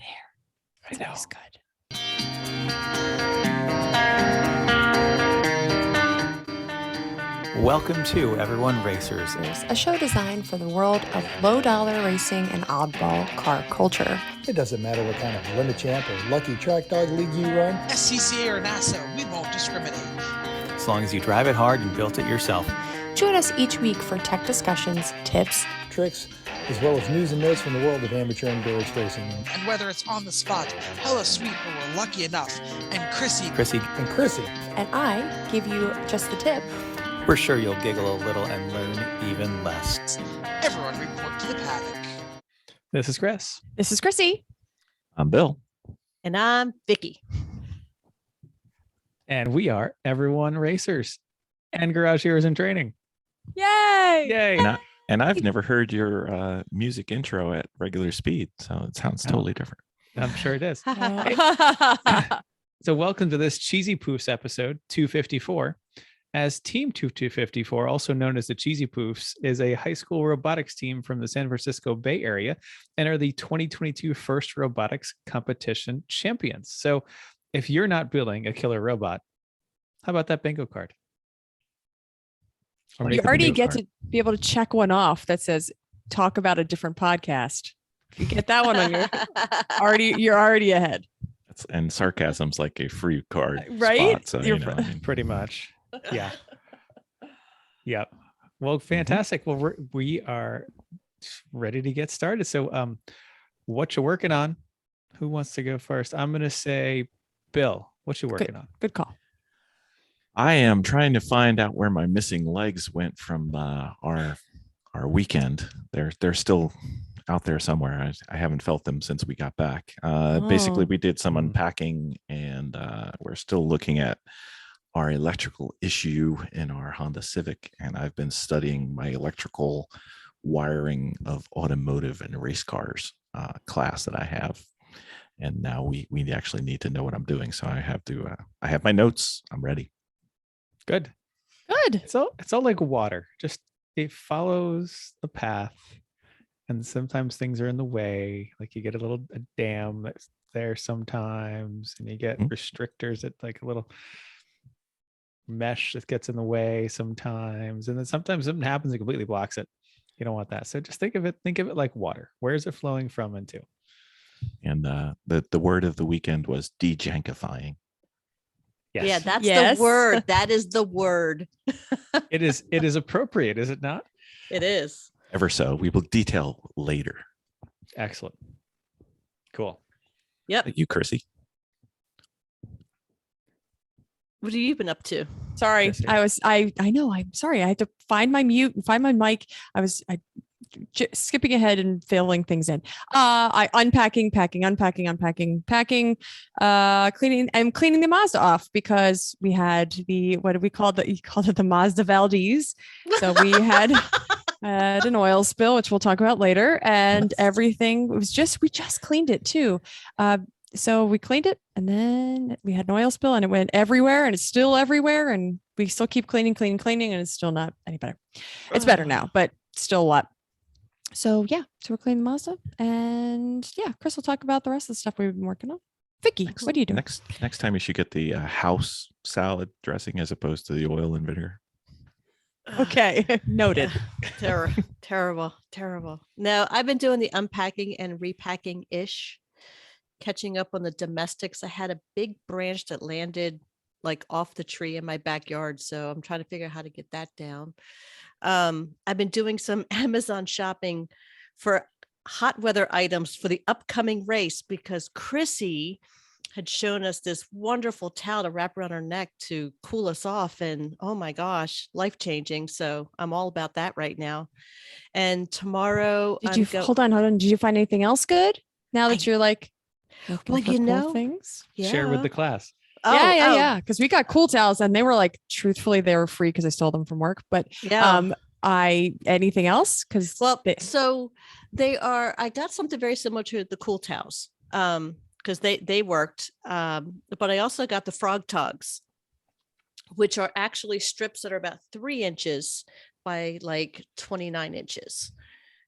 I know. It's good. Welcome to Everyone Racers, A show designed for the world of low-dollar racing and oddball car culture. It doesn't matter what kind of limit champ or lucky track dog league you run. SCCA or NASA, we won't discriminate. as long as you drive it hard and built it yourself. Join us each week for tech discussions, tips, Tricks, as well as news and notes from the world of amateur endurance racing. And whether it's on the spot, hella sweet, or we're lucky enough, and Chrissy, And Chrissy. and I give you just the tip. We're sure you'll giggle a little and learn even less. everyone report to the paddock. This is Chris. This is Chrissy. I'm Bill. And I'm Vicki. And we are Everyone Racers and Garage Heroes in Training. Yay! Yay! And I've never heard your music intro at regular speed, so it sounds totally different. I'm sure it is. So welcome to this Cheesy Poofs episode 254. As Team 254, also known as the Cheesy Poofs, is a high school robotics team from the San Francisco Bay Area and are the 2022 First Robotics Competition champions. So if you're not building a killer robot, how about that bingo card? Or You make a already bingo get card. to be able to check one off that says talk about a different podcast. If you get that one on your you're already ahead. And sarcasm's like a free card, Right? Spot, so You're you know, I mean, Pretty much. Yeah. Yep. Well, fantastic. Well, we are ready to get started. So, what you working on? Who wants to go first? I'm going to say, Bill, what you working on? Good call. I am trying to find out where my missing legs went from our weekend. They're still out there somewhere. I haven't felt them since we got back. Basically, we did some unpacking, and we're still looking at our electrical issue in our Honda Civic, and I've been studying my electrical wiring of automotive and race cars class that I have, and now we actually need to know what I'm doing. So I have my notes. I'm ready. Good. Good. It's all like water. Just it follows the path, and sometimes things are in the way. Like you get a dam that's there sometimes, and you get restrictors at like a little mesh that gets in the way sometimes, and then sometimes something happens and completely blocks it. You don't want that. So just think of it like water. Where is it flowing from and to? And the word of the weekend was dejankifying. Yes. Yeah, that's Yes. the word. That is the word. It is appropriate, is it not? It is. Ever so. We will detail later. Excellent. Cool. Yep. You, Chrissy. What have you been up to? Sorry. Yes, yeah. I know. I'm sorry. I had to find my mute and find my mic. I skipping ahead and filling things in. I unpacking, packing, cleaning. I'm cleaning the Mazda off because we had what do we call it? You called it the Mazda Valdez. So we had an oil spill, which we'll talk about later, and everything we just cleaned it too. So we cleaned it, and then we had an oil spill, and it went everywhere, and it's still everywhere, and we still keep cleaning, and it's still not any better. It's better now, but still a lot. So yeah, so we're cleaning the Mazda, and yeah, Chris will talk about the rest of the stuff we've been working on. Vicki, what are you doing? Next time you should get the house salad dressing as opposed to the oil and vinegar. Okay, noted. Terrible. No, I've been doing the unpacking and repacking ish, catching up on the domestics. I had a big branch that landed like off the tree in my backyard, so I'm trying to figure out how to get that down. I've been doing some Amazon shopping for hot weather items for the upcoming race because Chrissy had shown us this wonderful towel to wrap around our neck to cool us off, and oh my gosh, life-changing. So I'm all about that right now. And tomorrow Hold on. Did you find anything else good now that you're like well, you know things? Share with the class. Yeah. Because we got cool towels, and they were like, truthfully, they were free because I stole them from work. But anything else? Because so they are. I got something very similar to the cool towels. Because they worked. But I also got the frog tugs, which are actually strips that are about 3 inches by like 29 inches.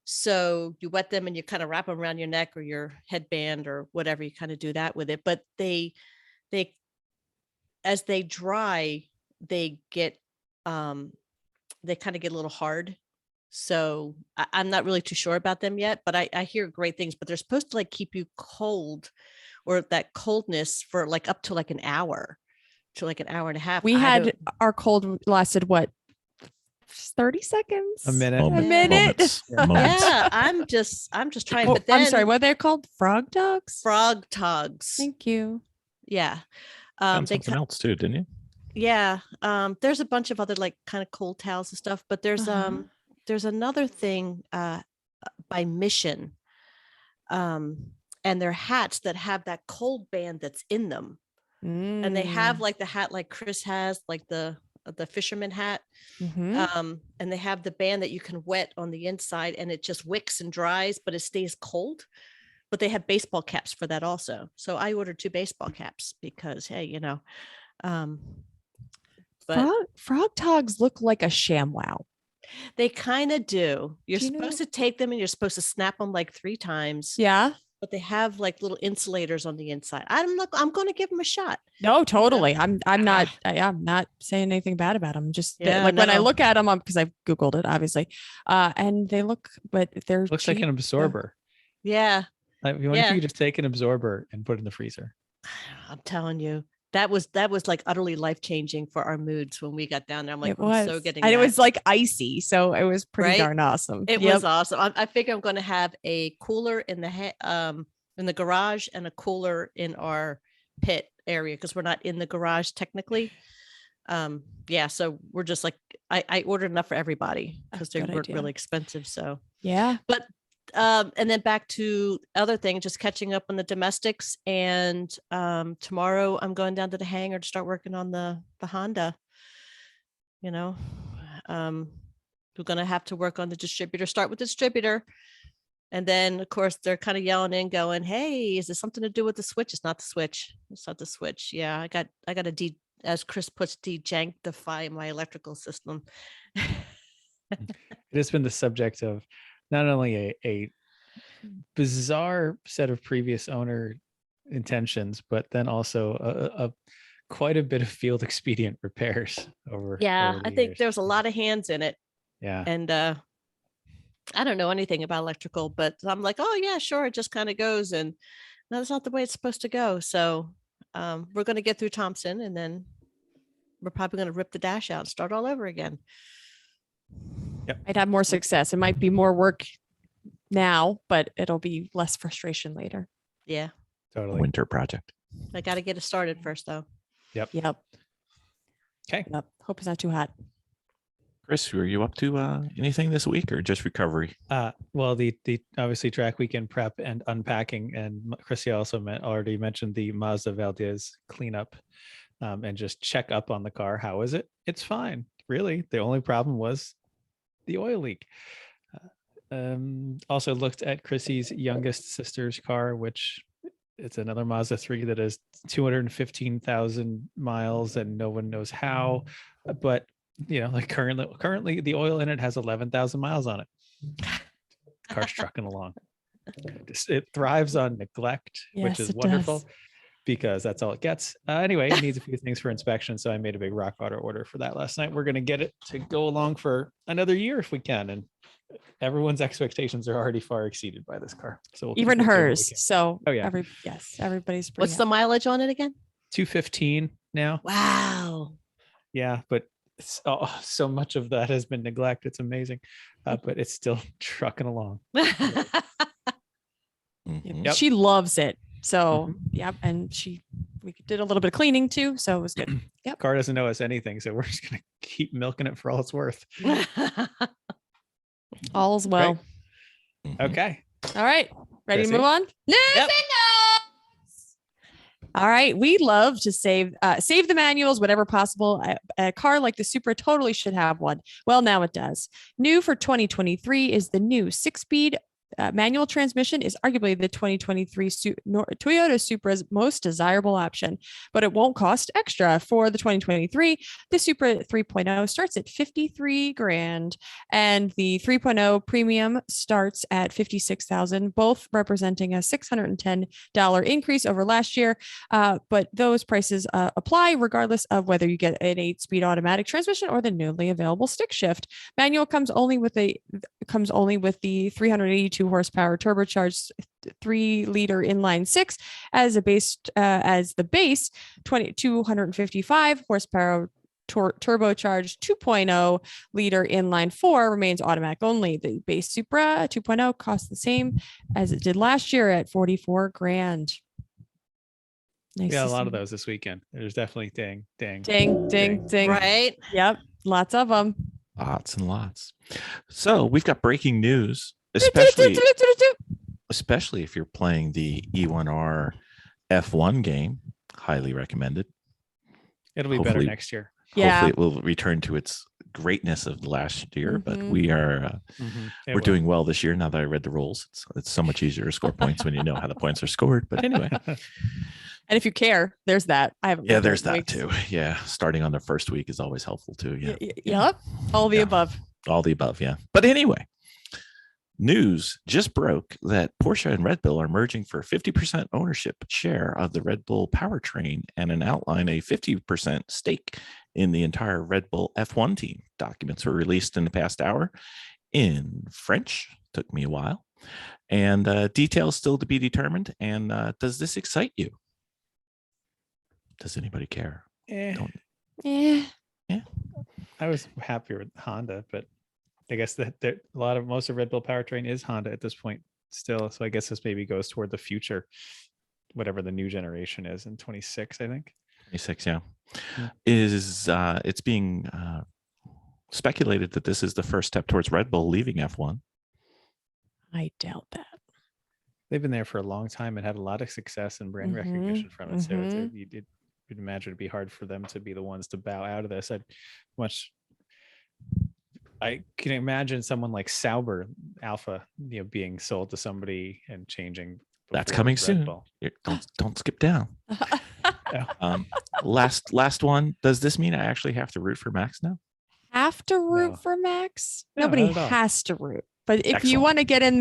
So you wet them and you kind of wrap them around your neck or your headband or whatever. You kind of do that with it. But they, as they dry, they get, they kind of get a little hard. So I'm not really too sure about them yet, but I hear great things, but they're supposed to like keep you cold or that coldness for like up to like an hour to like an hour and a half. We had our cold lasted what, 30 seconds? A minute. A minute. Moments. Yeah, I'm just trying. Oh, But then I'm sorry, what are they called? Frog dogs? frog tugs. Thank you. Yeah. Found They something else too, didn't you? Yeah. There's a bunch of other like kind of cold towels and stuff, but there's another thing by Mission. And they're hats that have that cold band that's in them. And they have like the hat like Chris has, like the fisherman hat. Mhm. And they have the band that you can wet on the inside and it just wicks and dries, but it stays cold. But they have baseball caps for that also. So I ordered 2 baseball caps because, hey, you know, but Frog dogs look like a ShamWow. they kind of do. You're Do you know- supposed to take them and you're supposed to snap them like 3 times. Yeah. But they have like little insulators on the inside. I'm going to give them a shot. No, totally. I'm not saying anything bad about them. Just Yeah, like when I no. look at them, because I've Googled it, obviously. And they look, but they're Looks like cheap. an absorber. Yeah. Like, what if you could just take an absorber and put it in the freezer? I'm telling you, that was like utterly life-changing for our moods when we got down there. I'm like, It I'm was. so getting And it that. was like icy, so it was pretty Right? darn awesome. It Yep. was awesome. I figure I'm going to have a cooler in the garage and a cooler in our pit area because we're not in the garage technically. Yeah, so we're just like I ordered enough for everybody because they Good weren't idea. really expensive. So, Yeah. but and then back to other thing, just catching up on the domestics. And tomorrow I'm going down to the hangar to start working on the Honda. You know, we're going to have to work on the distributor. Start with the distributor. And then, of course, they're kind of yelling in, going, "Hey, is this something to do with the switch?" It's not the switch. It's not the switch. Yeah, I got a as Chris puts, dejankify my electrical system. It has been the subject of not only a bizarre set of previous owner intentions, but then also a quite a bit of field expedient repairs over. Yeah, over the I think years. there's a lot of hands in it. Yeah. And I don't know anything about electrical, but I'm like, oh yeah, sure. It just kind of goes, and no, that's not the way it's supposed to go. So we're going to get through Thompson, and then we're probably going to rip the dash out and start all over again. I'd have more success. It might be more work now, but it'll be less frustration later. Yeah, Totally. Winter project. I got to get it started first, though. Yep. Okay. Yep. Hope it's not too hot. Chris, were you up to anything this week or just recovery? Well, the obviously track weekend prep and unpacking, and Chrissy also already mentioned the Mazda Valdez cleanup, and just check up on the car. How is it? It's fine. Really, the only problem was the oil leak. Also looked at Chrissy's youngest sister's car, which it's another Mazda 3 that has 215,000 miles, and no one knows how, but you know, like currently the oil in it has 11,000 miles on it. Car's trucking along. It thrives on neglect, which Yes, is it wonderful does. because that's all it gets. Anyway, it needs a few things for inspection, so I made a big rock auto order for that last night. We're going to get it to go along for another year if we can, and everyone's expectations are already far exceeded by this car. So we'll keep Even it doing what we hers. can. So Oh, yeah. everybody's pretty What's the mileage on it again? 215 now. Wow. Yeah, but so much of that has been neglect. It's amazing, but it's still trucking along. Mhm. Yep. She loves it. So Mhm. yep. And we did a little bit of cleaning too. So it was good. Yep. Car doesn't know us anything, so we're just gonna keep milking it for all it's worth. All's well. Mhm. Okay. All right. Ready Chrissy? to move on? News Yep. and notes. All right. We love to save the manuals, whatever possible. A car like the Supra totally should have one. Well, now it does. New for 2023 is the new 6-speed manual transmission is arguably the 2023 Toyota Supra's most desirable option, but it won't cost extra. For the 2023, the Supra 3.0 starts at 53 grand, and the 3.0 Premium starts at 56,000, both representing a $610 increase over last year. But those prices apply regardless of whether you get an 8-speed automatic transmission or the newly available stick shift. Manual comes only with the 382 horsepower turbocharged 3-liter inline 6 as the base 255 horsepower turbocharged 2.0-liter inline 4 remains automatic only. The base Supra 2.0 costs the same as it did last year at 44 grand. Nice. Yeah, a lot of those this weekend. There's definitely ding. Right. Yep, lots of them. Lots and lots. So we've got breaking news, especially if you're playing the E1R F1 game. Highly recommended. It'll be better next year. Yeah. Hopefully it will return to its greatness of last year, but Mhm. we are It we're will. doing well this year now that I read the rules. It's so much easier to score points when you know how the points are scored. But anyway, And if you care, there's that. I haven't. yeah, looked at there's that weeks. too. Yeah, starting on the first week is always helpful too. Yeah, Yep. All the Yeah. above. all the above. Yeah, but anyway, news just broke that Porsche and Red Bull are merging for 50% ownership share of the Red Bull powertrain and outline a 50% stake in the entire Red Bull F1 team. Documents were released in the past hour in French. Took me a while, and details still to be determined. And does this excite you? Does anybody care? Don't- Yeah. I was happier with Honda, but I guess that most of Red Bull powertrain is Honda at this point still. So I guess this maybe goes toward the future, whatever the new generation is in 26, I think. 26, yeah. Yeah. It's being speculated that this is the first step towards Red Bull leaving F1. I doubt that. They've been there for a long time and had a lot of success and brand Mhm, recognition from it. So mhm. you'd imagine it'd be hard for them to be the ones to bow out of this. I can imagine someone like Sauber Alpha, being sold to somebody and changing. That's before coming Red soon. Bull. Don't skip down. Last one. Does this mean I actually have to root for Max now? Have to root No. for Max? No, Nobody not at all. has to root. But if you Excellent. want to get in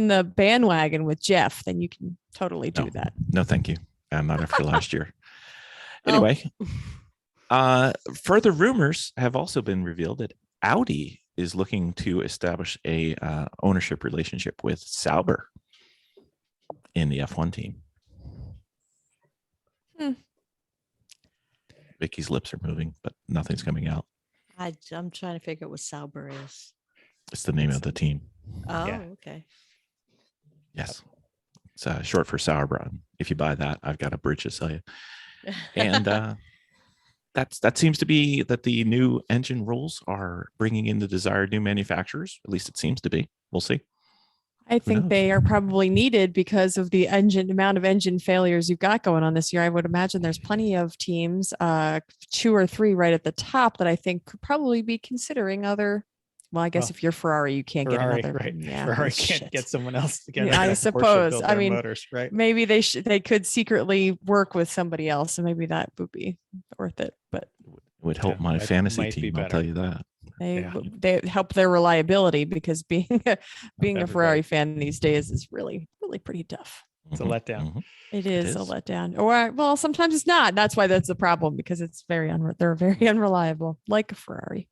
the bandwagon with Jeff, then you can totally do No. that. No, thank you. I'm not after last year. Oh. Anyway, further rumors have also been revealed that Audi is looking to establish a ownership relationship with Sauber in the F1 team. Vicky's lips are moving, but nothing's coming out. I'm trying to figure out what Sauber is. It's the name of the team. Oh, Yeah. okay. Yes. It's short for Sauerbraten. If you buy that, I've got a bridge to sell you. And that seems to be that the new engine rules are bringing in the desired new manufacturers. At least it seems to be. We'll see. I think knows? they are probably needed because of the amount of engine failures you've got going on this year. I would imagine there's plenty of teams, 2 or 3 right at the top, that I think could probably be considering other. Well, I guess Well, if you're Ferrari, you can't Ferrari, get another. right? Yeah, Ferrari shit. can't get someone else to get. Yeah, I Porsche suppose. build I their mean, motors, right? Maybe they could secretly work with somebody else, and maybe that would be worth it. But It would help Yeah, my that fantasy might be team. I'll better. tell you that. Yeah. they help their reliability, because being a everybody. Ferrari fan these days is really pretty tough. It's a Mhm, letdown. mhm. It is a is. letdown. Or well, sometimes it's not. That's why that's the problem, because it's they're very unreliable, like a Ferrari.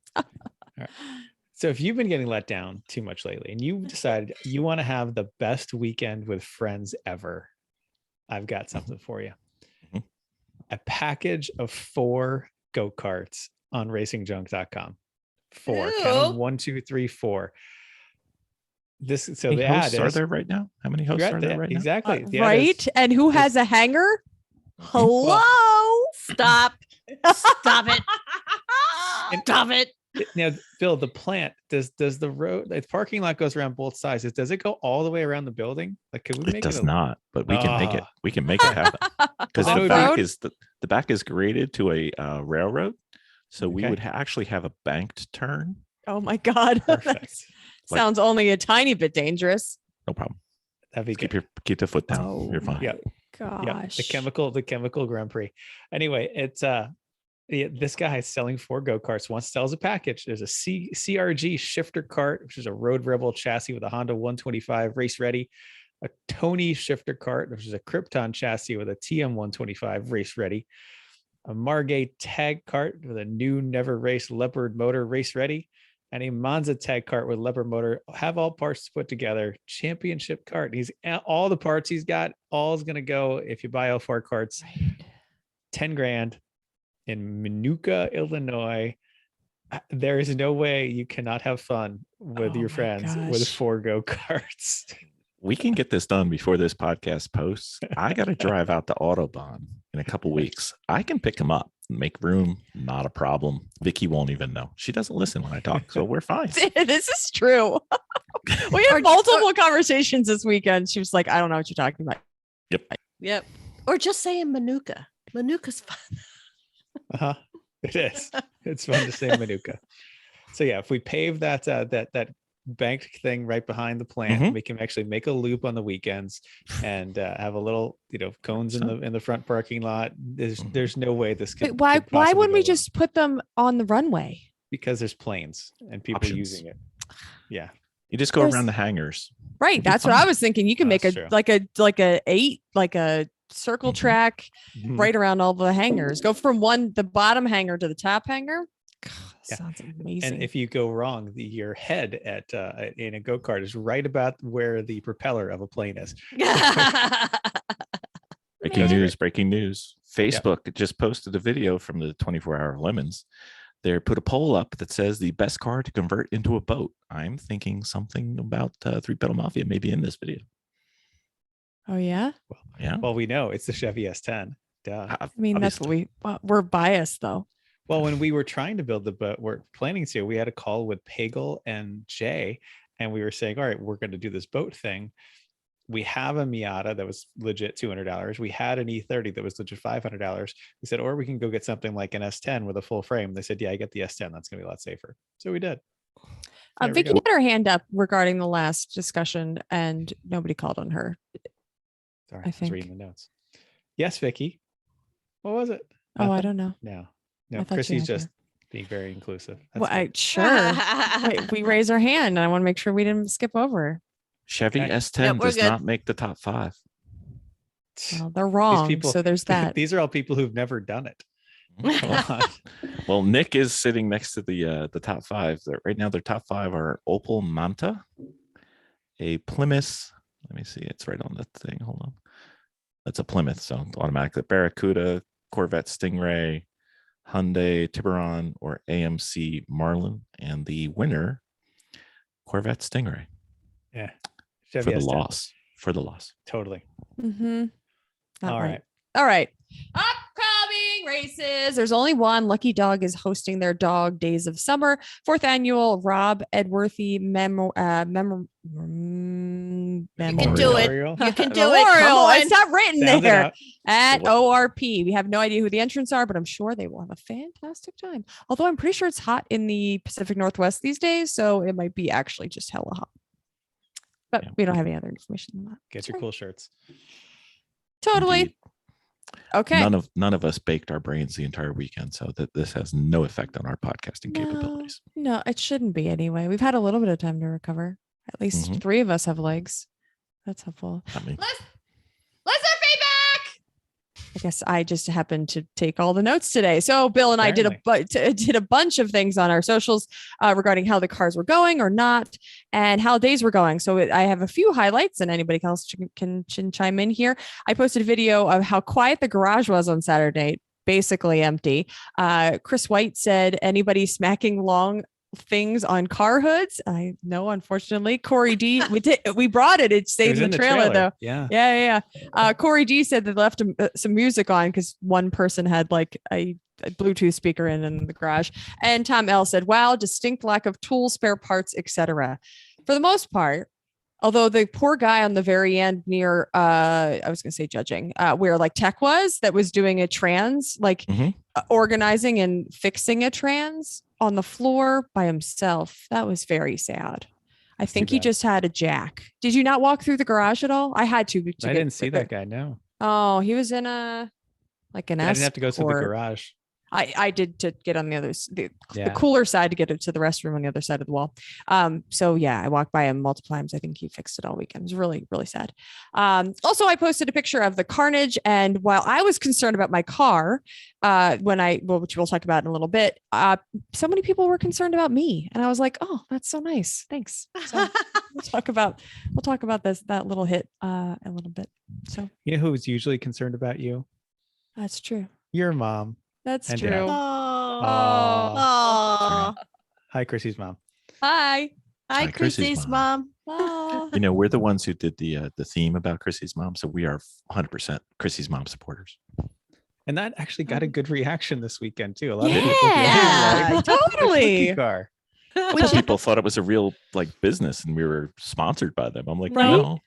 So if you've been getting let down too much lately and you decided you want to have the best weekend with friends ever, I've got something for you. Mhm. A package of 4 go-karts on racingjunk.com. 4. Count 'em, Ew. 1, 2, 3, 4. So How the many ad hosts are is there right now? How many hosts You're are at there the- right now? exactly. The ad Right? is- And who has a hanger? Hello. Stop. Stop it. And- Stop it. Now, Phil, the plant does the road, the parking lot goes around both sides. Does it go all the way around the building? Like, can we It make does it? not, but we can make it. Ah. We can make it happen because That the would back be- is the back is graded to a railroad, so we Okay. would actually have a banked turn. Oh my God. Perfect. Sounds only a tiny bit dangerous. No problem. That'd be good. Keep the foot down. Oh, You're fine. Yeah. Gosh. Yeah, the chemical Grand Prix. Anyway, it's this guy is selling 4 go-karts. One sells a package. There's a CRG shifter cart, which is a Road Rebel chassis with a Honda 125 race ready, a Tony shifter cart, which is a Krypton chassis with a TM 125 race ready, a Margay tag cart with a new never raced Leopard motor race ready, and a Monza tag cart with Leopard motor, have all parts put together, championship cart. He's all the parts he's got, all is going to go, if you buy all 4 carts, Right. 10 grand in Minooka, Illinois. There is no way you cannot have fun with Oh your my friends with gosh. 4 go-karts. We can get this done before this podcast posts. I got to drive out to Autobahn in a couple weeks. I can pick him up, make room, not a problem. Vicki won't even know. She doesn't listen when I talk, so we're fine. This is true. We Or- had multiple conversations this weekend. She was like, I don't know what you're talking about. Yep. Or just saying Manuka. Manuka's fun. Uh-huh. It is. It's fun to say Manuka. So yeah, if we pave that that banked thing right behind the plant, Mhm. we can actually make a loop on the weekends and have a little, cones in the front parking lot. There's no way this could. Wait, why could possibly wouldn't we go wrong, just put them on the runway? because there's planes and people Options. using it. Yeah. You just go There's- around the hangars. Right. It'd be That's what fun. I was thinking. You can make That's a true. like a circle Mhm. track Mhm. right around all the hangars. Go from the bottom hanger to the top hanger. God, Yeah. sounds amazing. And if you go wrong, your head in a go-kart is right about where the propeller of a plane is. Breaking news. Facebook just posted a video from the 24-hour Lemons. They put a poll up that says the best car to convert into a boat. I'm thinking something about 3-Pedal Mafia maybe in this video. Oh yeah. Yeah. Well, we know it's the Chevy S10. Duh. I mean, that's what we're biased though. Well, when we were trying to build the boat, we're planning to, we had a call with Pagel and Jay, and we were saying, all right, we're going to do this boat thing. We have a Miata that was legit $200. We had an E30 that was legit $500. We said, or we can go get something like an S10 with a full frame. They said, yeah, I get the S10. That's going to be a lot safer. So we did. There we Vicki go. had her hand up regarding the last discussion, and nobody called on her. Sorry, I I was think. reading the notes. Yes, Vicki. What was it? Oh, I Nothing? don't know. No, I no. thought you Chrissy's had just being very inclusive. That's Well, fine. sure. Wait, we raised our hand, and I want to make sure we didn't skip over her. Chevy Okay. S10 Yep, we're does good. not make the top 5. Well, they're wrong. people- So there's that. These are all people who've never done it. Come on. Well, Nick is sitting next to the top 5. Right now, their top 5 are Opel Manta, a Plymouth. Let me see. It's right on the thing. Hold on. That's a Plymouth, so automatically Barracuda, Corvette Stingray, Hyundai Tiburon, or AMC Marlin, and the winner, Corvette Stingray, Yeah. for Chevy the S10. loss. For the loss. Totally. Mm-hmm. Not All right. right. All right. Upcoming races. There's only one. Lucky Dog is hosting their Dog Days of Summer, 4th annual Rob Edworthy You can do it. Memorial. You can do it. Come Memorial. on. It's not written Sounds it there out. at What- ORP. We have no idea who the entrants are, but I'm sure they will have a fantastic time. Although I'm pretty sure it's hot in the Pacific Northwest these days, so it might be actually just hella hot. But Yeah. we don't have any other information than that. Get your Sorry. cool shirts. Totally. Indeed. Okay. None of us baked our brains the entire weekend, so that this has no effect on our podcasting capabilities. No, it shouldn't be anyway. We've had a little bit of time to recover. At least Mhm. 3 of us have legs. That's helpful. I mean, Listener feedback. I guess I just happened to take all the notes today. So Bill and I did a bunch of things on our socials regarding how the cars were going or not, and how days were going. So I have a few highlights, and anybody else can chime in here. I posted a video of how quiet the garage was on Saturday, basically empty. Chris White said, "Anybody smacking long things on car hoods?" I know, unfortunately. Corey D, we brought it. It It stayed was in the trailer though. Yeah. Yeah. Corey D said they left some music on because one person had like a Bluetooth speaker in the garage. And Tom L said, "Wow, distinct lack of tools, spare parts, etc." For the most part, although the poor guy on the very end near, I was going to say judging, where like Tech that was doing a trans, like Mhm. organizing and fixing a trans on the floor by himself. That was very sad. I think too he bad. just had a jack. Did you not walk through the garage at all? I had to. I didn't see that guy. No, Oh, he was in an I didn't have to go through the Escort. garage. I did to get on the Yeah. cooler side to get it to the restroom on the other side of the wall. So yeah, I walked by him multiple times. I think he fixed it all weekend. It was really, really sad. Also, I posted a picture of the carnage, and while I was concerned about my car, which we'll talk about in a little bit, so many people were concerned about me, and I was like, oh, that's so nice. Thanks. So we'll talk about that little hit a little bit. So You know who's usually concerned about you? that's true. Your mom. That's And true. Dad. Oh. Aw. Oh. Hi, Chrissy's mom. Hi. Hi, Hi, Chrissy's Chrissy's mom. mom. You know, we're the ones who did the theme about Chrissy's mom, so we are 100% Chrissy's mom supporters. And that actually got a good reaction this weekend too. A lot of people Yeah, like, "The totally. cookie car." Some people thought it was a real business, and we were sponsored by them. I'm like, Right? no,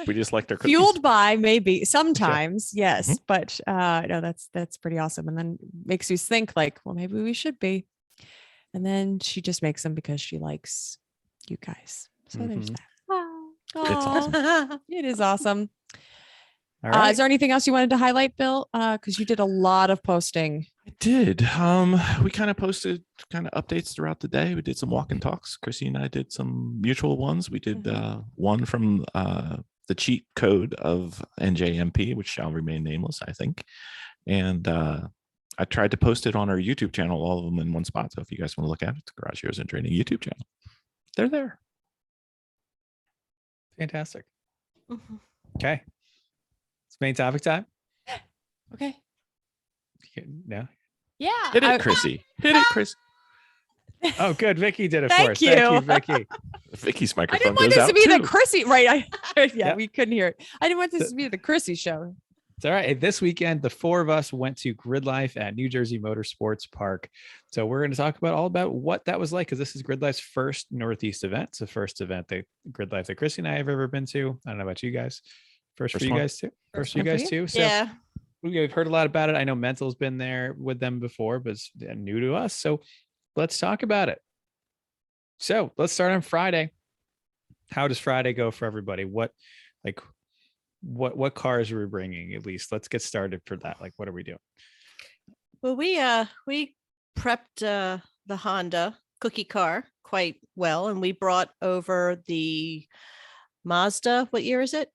we just liked their cookies. Fueled by maybe sometimes, yes, Mhm. but no, that's pretty awesome. And then makes you think like, well, maybe we should be. And then she just makes them because she likes you guys. So there's Mhm. that. It's awesome. It is awesome. All right. Is there anything else you wanted to highlight, Bill? Because you did a lot of posting. I did. We kind of posted kind of updates throughout the day. We did some walk and talks. Chrissy and I did some mutual ones. We did one from the cheat code of NJMP, which shall remain nameless, I think. And I tried to post it on our YouTube channel, all of them in one spot. So if you guys want to look at it, the Garage Heroes and Training YouTube channel, they're there. Fantastic. Okay. It's main topic time. Okay. No. Yeah. Hit it, Chrissy. Hit it, Chris. Oh, good. Vicky did it Thank for us. Thank you. you, Vicky. Vicky's I microphone didn't want goes this out to be too. the Chrissy, right? Yeah, Yep. we couldn't hear it. I didn't want this to be the Chrissy show. It's all right. This weekend, the four of us went to Gridlife at New Jersey Motorsports Park. So we're going to talk about all about what that was like, because this is Gridlife's first Northeast event. It's the first event that Gridlife that Chrissy and I have ever been to. I don't know about you guys. First for you one. guys too. First for you one for guys you? too. So Yeah. we've heard a lot about it. I know Mental's been there with them before, but it's new to us. So let's talk about it. So let's start on Friday. How does Friday go for everybody? What cars are we bringing? At least let's get started for that. Like, what are we doing? Well, we prepped the Honda cookie car quite well, and we brought over the Mazda. What year is it?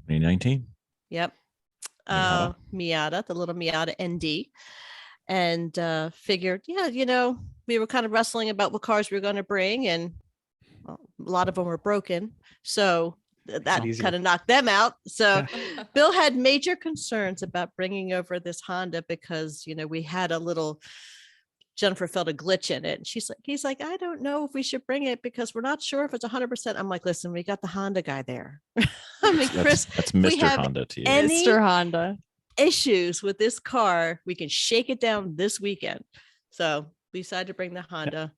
2019. Yep. Miata. Miata, the little Miata ND. And figured, we were kind of wrestling about what cars we were going to bring, and a lot of them were broken. So that easier. kind of knocked them out. So Yeah. Bill had major concerns about bringing over this Honda because, we had a little, Jennifer felt a glitch in it. And he's like, I don't know if we should bring it because we're not sure if it's 100%. I'm like, listen, we got the Honda guy there. I mean, Chris, That's we Mr. have Honda to you. any- Mr. Honda. issues with this car, we can shake it down this weekend. So we decided to bring the Honda.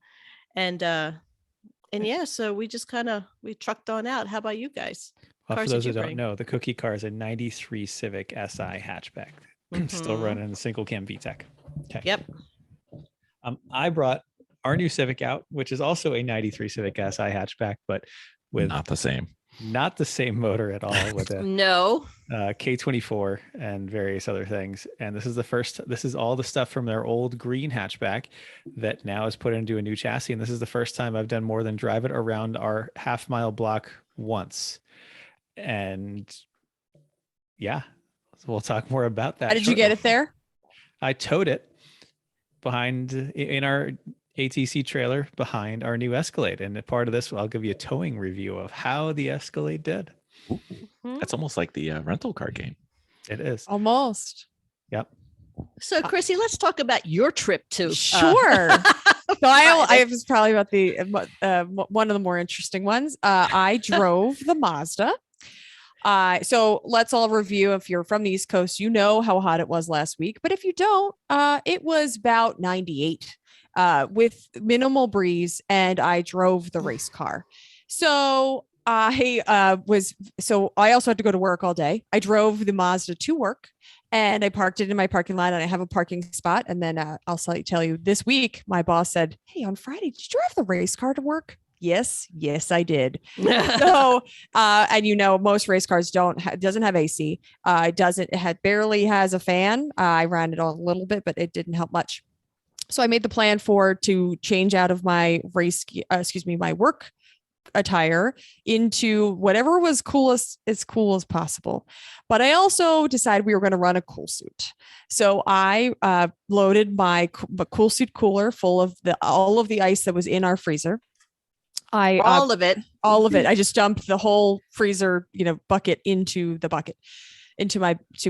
And yeah, so we just we trucked on out. How about you guys? Well, for Cars did those who you don't bring? know, the cookie car is a 93 Civic SI hatchback. Still Mhm. running the single cam VTEC. Okay. Yep. I brought our new Civic out, which is also a 93 Civic SI hatchback, but with Not the same. not the same motor at all, with a No. K24 and various other things. And this is all the stuff from their old green hatchback that now is put into a new chassis. And this is the first time I've done more than drive it around our half-mile block once. And yeah, so we'll talk more about that. How did you get shortly. it there? I towed it behind in our ATC trailer behind our new Escalade. And a part of this, I'll give you a towing review of how the Escalade did. That's almost like the rental car game. It is. Almost. Yep. So Chrissy, let's talk about your trip to Sure. So I Friday. was probably about the one of the more interesting ones. I drove the Mazda. So let's all review. If you're from the East Coast, you know how hot it was last week. But if you don't, it was about 98 with minimal breeze, and I drove the race car. So I also had to go to work all day. I drove the Mazda to work, and I parked it in my parking lot, and I have a parking spot. And then I'll tell you this week, my boss said, "Hey, on Friday, did you drive the race car to work?" Yes, I did. So, and most race cars doesn't have AC. It barely has a fan. I ran it a little bit, but it didn't help much. So I made the plan to change out of my my work attire into whatever was as cool as possible. But I also decided we were going to run a cool suit. So I loaded my cool suit cooler full of all of the ice that was in our freezer. All of it. I just dumped the whole freezer, bucket into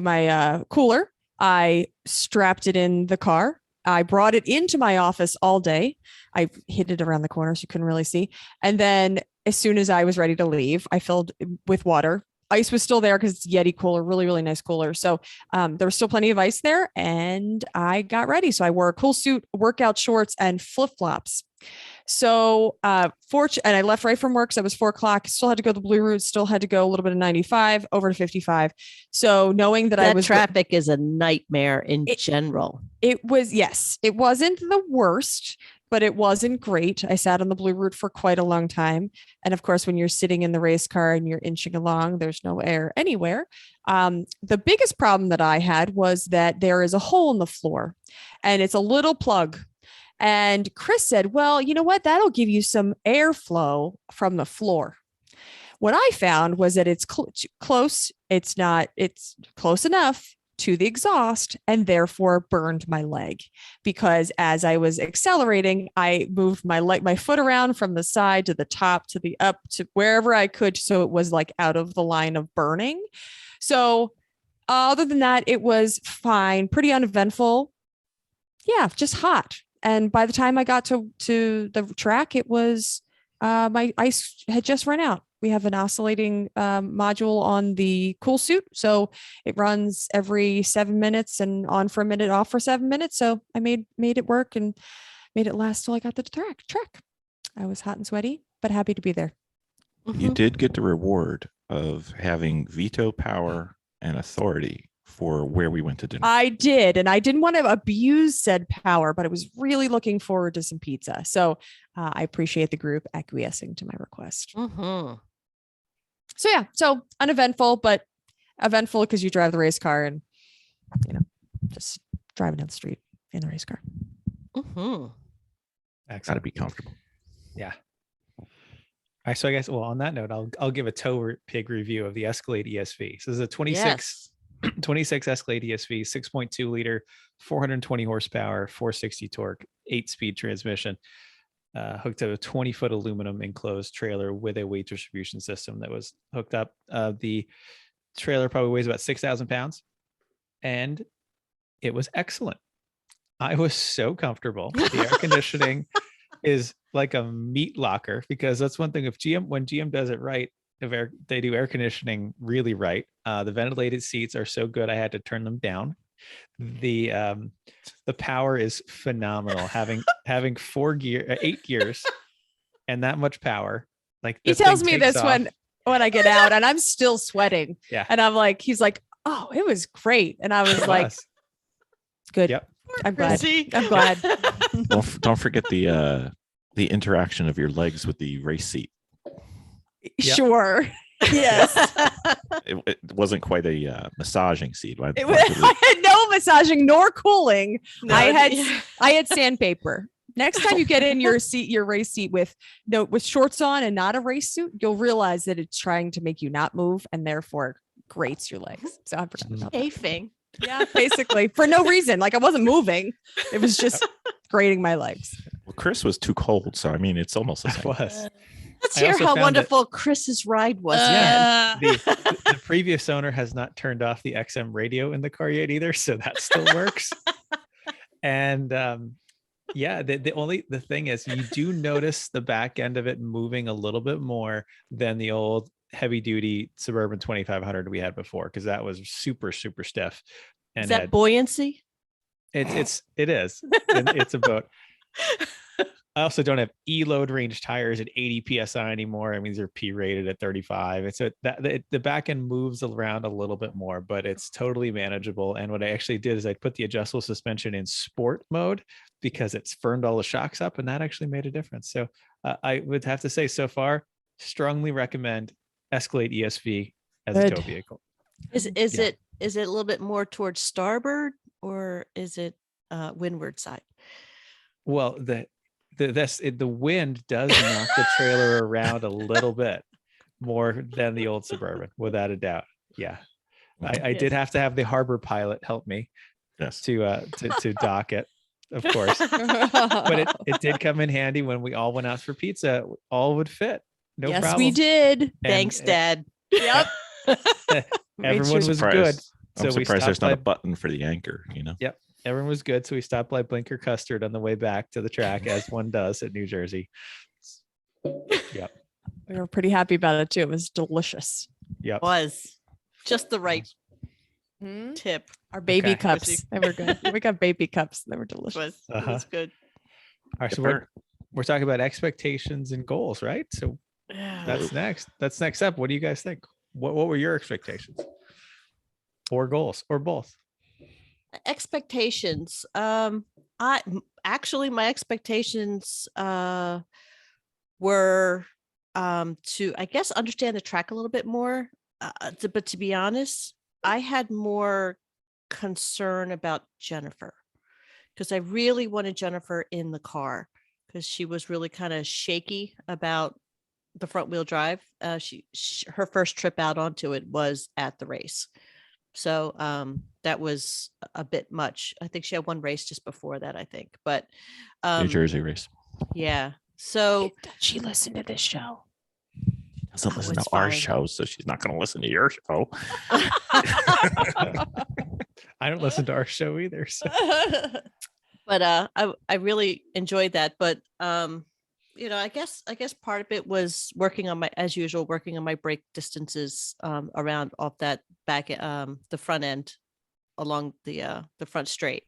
my cooler. I strapped it in the car. I brought it into my office all day. I hid it around the corner so you couldn't really see. And then as soon as I was ready to leave, I filled with water. Ice was still there because it's Yeti cooler, really, really nice cooler. So there was still plenty of ice there, and I got ready. So I wore a cool suit, workout shorts, and flip-flops. So and I left right from work. So it was 4:00. Still had to go the blue route. Still had to go a little bit of 95 over to 55. So knowing that traffic is a nightmare in general. It was, yes, it wasn't the worst, but it wasn't great. I sat on the blue route for quite a long time. And of course, when you're sitting in the race car and you're inching along, there's no air anywhere. The biggest problem that I had was that there is a hole in the floor and it's a little plug. And Chris said, well, you know what? That'll give you some airflow from the floor. What I found was that it's close. It's close enough to the exhaust and therefore burned my leg, because as I was accelerating, I moved my foot around from the side to the top to the up to wherever I could. So it was like out of the line of burning. So other than that, it was fine, pretty uneventful. Yeah, just hot. And by the time I got to the track, it was my ice had just run out. We have an oscillating module on the cool suit. So it runs every 7 minutes and on for a minute, off for 7 minutes. So I made it work and made it last till I got to the track. I was hot and sweaty, but happy to be there. You did get the reward of having veto power and authority for where we went to dinner. I did. And I didn't want to abuse said power, but I was really looking forward to some pizza. So I appreciate the group acquiescing to my request. Mm-hmm. So yeah, so uneventful, but eventful because you drive the race car and, just driving down the street in the race car. Mm-hmm. Got to be comfortable. Yeah. All right, so I guess, on that note, I'll give a tow pig review of the Escalade ESV. So this is a 26 Escalade ESV, 6.2 liter, 420 horsepower, 460 torque, 8-speed transmission, hooked to a 20-foot aluminum enclosed trailer with a weight distribution system that was hooked up. The trailer probably weighs about 6,000 pounds, and it was excellent. I was so comfortable. The air conditioning is like a meat locker, because that's one thing. When GM does it right, they do air conditioning really right. The ventilated seats are so good, I had to turn them down. The power is phenomenal. Having 8 gears and that much power. Like, he tells me this when I get out and I'm still sweating. Yeah. And I'm like, he's like, oh, it was great. And I was like, good. Yep. I'm glad. Chrissy. I'm glad. Don't forget the interaction of your legs with the race seat. Yep. Sure. Yes. It wasn't quite a massaging seat. I had no massaging nor cooling. No, I had sandpaper. Next time you get in your race seat with shorts on and not a race suit, you'll realize that it's trying to make you not move and therefore grates your legs. So I forgot about that. Chafing. Yeah, basically for no reason. Like, I wasn't moving. It was just grating my legs. Well, Chris was too cold, so I mean, it's almost the It same. was. Let's I hear also how found wonderful Chris's ride was. Yeah. The previous owner has not turned off the XM radio in the car yet either, so that still works. And the thing is, you do notice the back end of it moving a little bit more than the old heavy duty Suburban 2500 we had before, because that was super, super stiff. And Is that buoyancy? it is. And it's a boat. I also don't have E-load range tires at 80 PSI anymore. I mean, these are P rated at 35. The back end moves around a little bit more, but it's totally manageable. And what I actually did is I put the adjustable suspension in sport mode, because it's firmed all the shocks up, and that actually made a difference. So I would have to say, so far, strongly recommend Escalade ESV as a Good. tow vehicle. Is Yeah. it a little bit more towards starboard, or is it windward side? Well, the wind does knock the trailer around a little bit more than the old Suburban, without a doubt. Yeah. I did have to have the harbor pilot help me Yes. to dock it, of course. But it did come in handy when we all went out for pizza. All would fit. No yes, problem. we did. Thanks, Dad. Yep. Everyone was good. I'm So we surprised there's stopped not a by, button for the anchor, you know? Yep. Everyone was good. So we stopped by Blinker Custard on the way back to the track, as one does at New Jersey. Yep. We were pretty happy about it too. It was delicious. Yep. Was just the right tip. Our baby Okay. cups, they were good. We got baby cups. They were delicious. It Uh-huh. was good. All right. So we're talking about expectations and goals, right? So that's next. That's next up. What do you guys think? What were your expectations or goals or both? Expectations. My expectations were to, I guess, understand the track a little bit more. But to be honest, I had more concern about Jennifer, because I really wanted Jennifer in the car, because she was really kind of shaky about the front wheel drive. Her first trip out onto it was at the race. So that was a bit much. I think she had one race just before that, I think. But New Jersey race. yeah. So Does she listen to this show? Doesn't Oh, listen to it's our fine. show, so she's not going to listen to your show. I don't listen to our show either. So. But I really enjoyed that. But I guess part of it was working on my brake distances around off that back the front end along the front straight,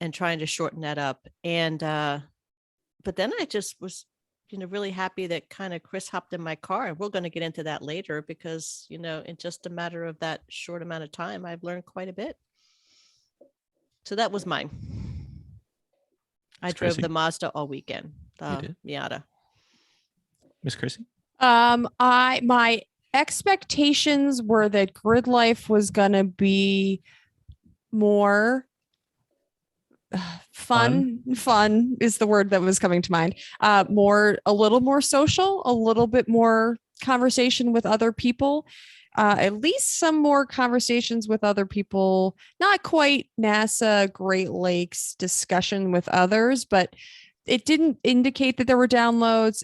and trying to shorten that up. And but then I just was really happy that kind of Chris hopped in my car, and we're going to get into that later, because in just a matter of that short amount of time, I've learned quite a bit. So that was mine. I drove Chrissy? the Mazda all weekend, You the did? Miata. Miss Chrissy? My expectations were that Gridlife was gonna be more fun is the word that was coming to mind. A little more social, a little bit more conversation with other people, at least some more conversations with other people, not quite NASA Great Lakes discussion with others, but it didn't indicate that there were downloads.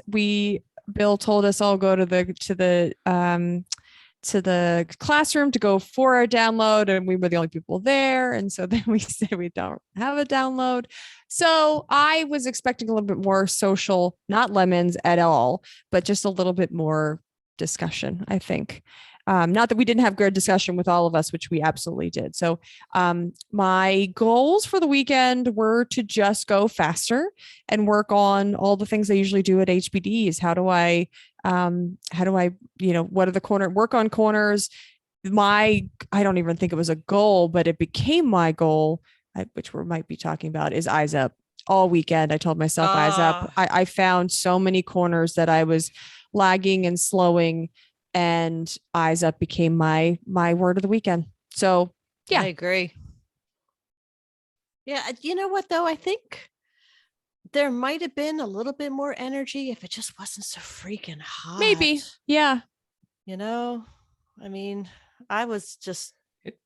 Bill told us all go to the classroom to go for a download, and we were the only people there. And so then we said we don't have a download. So I was expecting a little bit more social, not lemons at all, but just a little bit more discussion, I think. Not that we didn't have good discussion with all of us, which we absolutely did. So my goals for the weekend were to just go faster and work on all the things I usually do at HBDs. How do I, what are the work on corners? I don't even think it was a goal, but it became my goal, which we might be talking about, is eyes up all weekend. I told myself eyes up. I found so many corners that I was lagging and slowing, and eyes up became my word of the weekend. So yeah, I agree. Yeah. You know what, though? I think there might have been a little bit more energy if it just wasn't so freaking hot. maybe. Yeah. I mean, I was just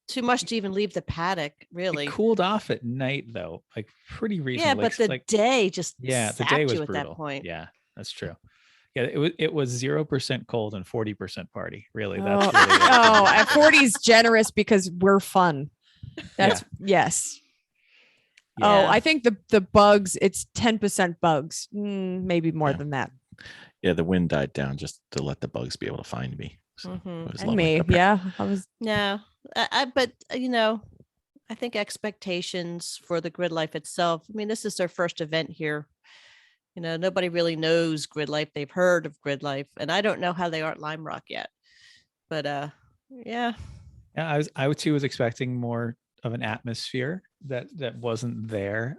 too much to even leave the paddock, really. It cooled off at night, though, like pretty recently. Yeah, but the day just the sapped day was you at brutal. that point. Yeah, that's true. Yeah, it was 0% cold and 40% party. Really, Oh, that's really at 40 is generous because we're fun. That's yes. Yeah. Oh, I think the bugs, it's 10% bugs, maybe more than that. Yeah, the wind died down just to let the bugs be able to find me. So it was And lovely. me, yeah, I was. No, but I think expectations for the Gridlife itself. I mean, this is their first event here. Nobody really knows Gridlife. They've heard of Gridlife, and I don't know how they are at Lime Rock yet. But yeah. Yeah, I too was expecting more of an atmosphere that wasn't there.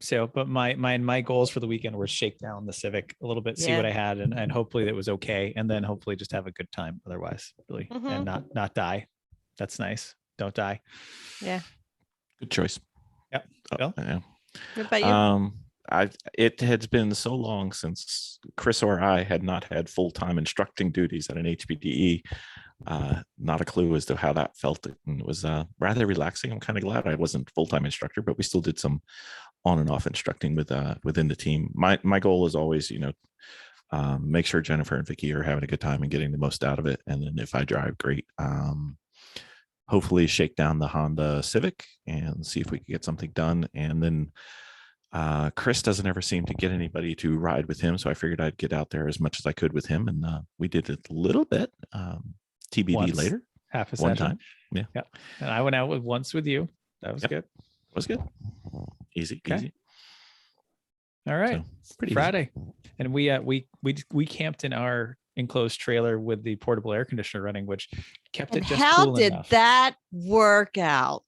So, but my goals for the weekend were shake down the Civic a little bit, see Yeah. what I had, and hopefully it was okay, and then hopefully just have a good time. Otherwise, really, and not die. That's nice. Don't die. Yeah. Good choice. Yep. Oh, Bill? yeah. What about you? It had been so long since Chris or I had not had full-time instructing duties at an HPDE. Not a clue as to how that felt. And it was rather relaxing. I'm kind of glad I wasn't full-time instructor, but we still did some on and off instructing within the team. My goal is always, make sure Jennifer and Vicki are having a good time and getting the most out of it. And then if I drive, great. Hopefully shake down the Honda Civic and see if we can get something done. And then Chris doesn't ever seem to get anybody to ride with him. So I figured I'd get out there as much as I could with him. And we did it a little bit. TBD Once, later. half a One session. time. Yeah. Yeah. And I went out once with you. That was Yep. good. It was good. Easy. Okay. Easy. All right. So, pretty easy. Friday. And we camped in our enclosed trailer with the portable air conditioner running, which kept And it just how cool did enough. that work out?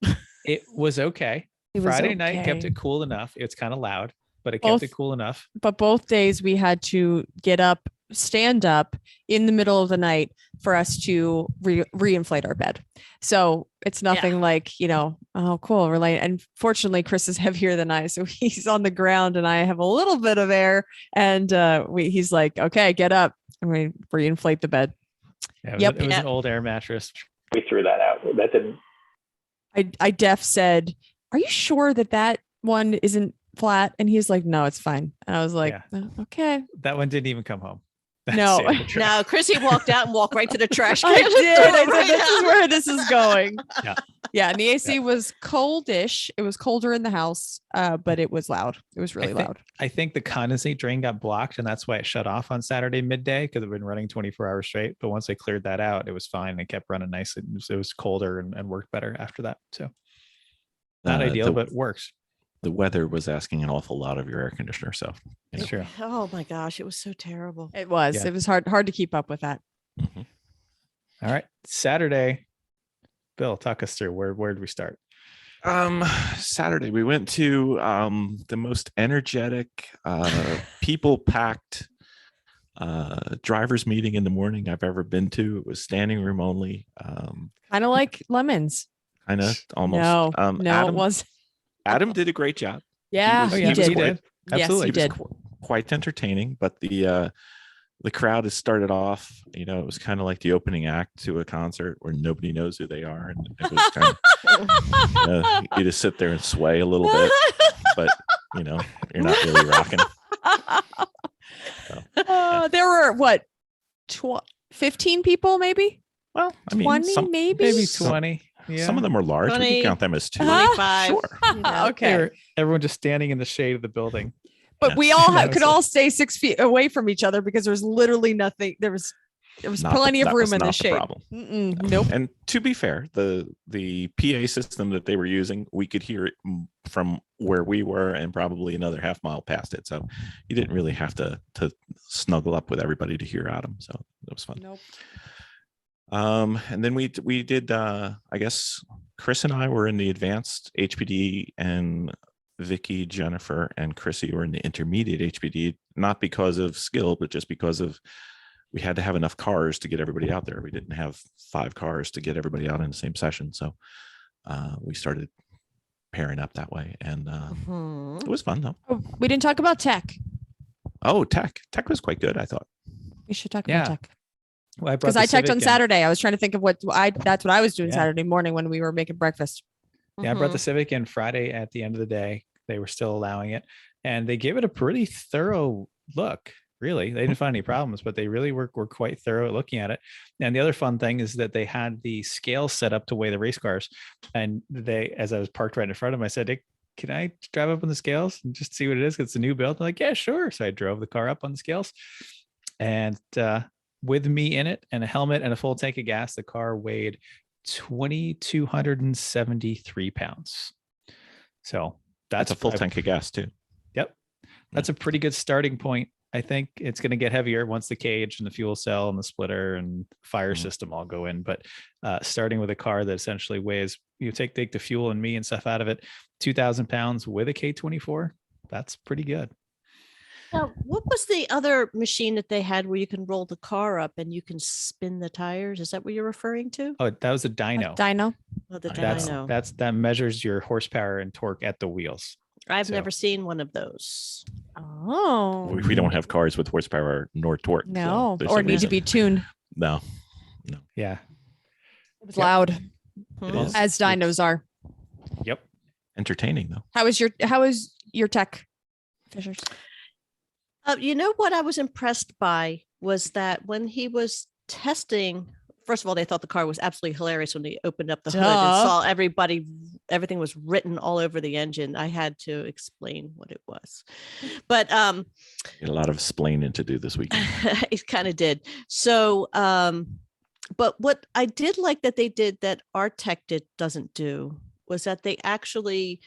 It was okay. It was Friday night kept okay. it cool enough. It's kind of loud, but it kept it cool enough. But both days we had to get up, stand up in the middle of the night for us to reinflate our bed. So it's nothing like, oh, cool. We're late. And fortunately, Chris is heavier than I. So he's on the ground and I have a little bit of air. And he's like, okay, get up. And we reinflate the bed. Yeah, it was an old air mattress. We threw that out. That didn't. I def said, are you sure that one isn't flat? And he's like, no, it's fine. And I was like, "Oh, okay. That one didn't even come home. No. No, Chrissy walked out and walked right to the trash can. I did. I said, Right this out. is where this is going. Yeah. Yeah. And the AC was coldish. It was colder in the house, but it was loud. It was really loud. I think the condensate drain got blocked, and that's why it shut off on Saturday midday, because it had been running 24 hours straight. But once they cleared that out, it was fine. It kept running nicely. It was colder and worked better after that. So not ideal, but works. The weather was asking an awful lot of your air conditioner. So It's true. Oh my gosh, it was so terrible. It was. Yeah. It was hard to keep up with that. Mhm. All right. Saturday. Bill, talk us through where did we start? Saturday we went to the most energetic, people packed drivers meeting in the morning I've ever been to. It was standing room only. Kind of like lemons. Kind of almost. No, Adam, it was. Adam did a great job. Yeah, was- Oh, he yeah, did. he did. Absolutely. Yes, he did. Quite entertaining, but the crowd has started off, it was kind of like the opening act to a concert where nobody knows who they are. And it was kind of, you just sit there and sway a little bit, but you're not really rocking. So, There were 15 people, maybe? well, I mean, 20 maybe? Maybe Some- 20. Yeah. some of them were large. We 20, could count them as two. 25. Sure. you know. Okay. Everyone just standing in the shade of the building. But Yeah. we all That was could it. all stay 6 feet away from each other because there was literally nothing. There was plenty of that room was in the not shade. problem. Nope. And to be fair, the PA system that they were using, we could hear it from where we were and probably another half mile past it. So you didn't really have to snuggle up with everybody to hear Adam. So that was fun. Nope. And then we did I guess Chris and I were in the advanced HPD, and Vicki, Jennifer, and Chrissy were in the intermediate HPD, not because of skill, but just because of we had to have enough cars to get everybody out there. We didn't have 5 cars to get everybody out in the same session. So we started pairing up that way, and Mhm. it was fun though. Oh, we didn't talk about tech. Oh, tech was quite good, I thought. We should talk Yeah. about tech. Well, Because I checked on Saturday. Saturday. I was trying to think of that's what I was doing Yeah. Saturday morning when we were making breakfast. Yeah, I brought the Mhm. Civic in Friday at the end of the day. They were still allowing it, and they gave it a pretty thorough look. Really, they didn't find any problems, but they really were quite thorough at looking at it. And the other fun thing is that they had the scale set up to weigh the race cars. And as I was parked right in front of them, I said, "Hey, can I drive up on the scales and just see what it is? It's a new build." They're like, "Yeah, sure." So I drove the car up on the scales, and with me in it and a helmet and a full tank of gas, the car weighed 2,273 pounds. So That's a full tank of gas too. Yep. That's a pretty good starting point. I think it's going to get heavier once the cage and the fuel cell and the splitter and fire system all go in. But starting with a car that essentially weighs, take the fuel and me and stuff out of it, 2,000 pounds with a K24, that's pretty good. Now, what was the other machine that they had where you can roll the car up and you can spin the tires? Is that what you're referring to? Oh, that was a dyno. Dino. Oh, the That's- dyno. That measures your horsepower and torque at the wheels. I've so- never seen one of those. Oh. We don't have cars with horsepower nor torque. so No, there's or no need to reason. be tuned. No. Yeah. It was Yep. loud, It Hmm. is. as dinos are. Yep. Entertaining though. How is your tech, Fishers? You know what I was impressed by was that when he was testing, first of all, they thought the car was absolutely hilarious when they opened up the hood and Duh. saw everything was written all over the engine. I had to explain what it was. But Got a lot of explaining to do this weekend. it kind of did. So but what I did like that they did that our tech doesn't do was that they actually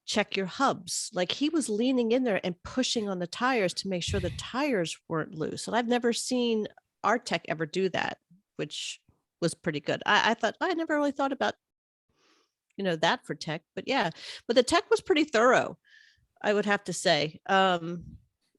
check your hubs. Like he was leaning in there and pushing on the tires to make sure the tires weren't loose. And I've never seen our tech ever do that, which was pretty good. I thought I never really thought about, that for tech, but yeah, but the tech was pretty thorough, I would have to say.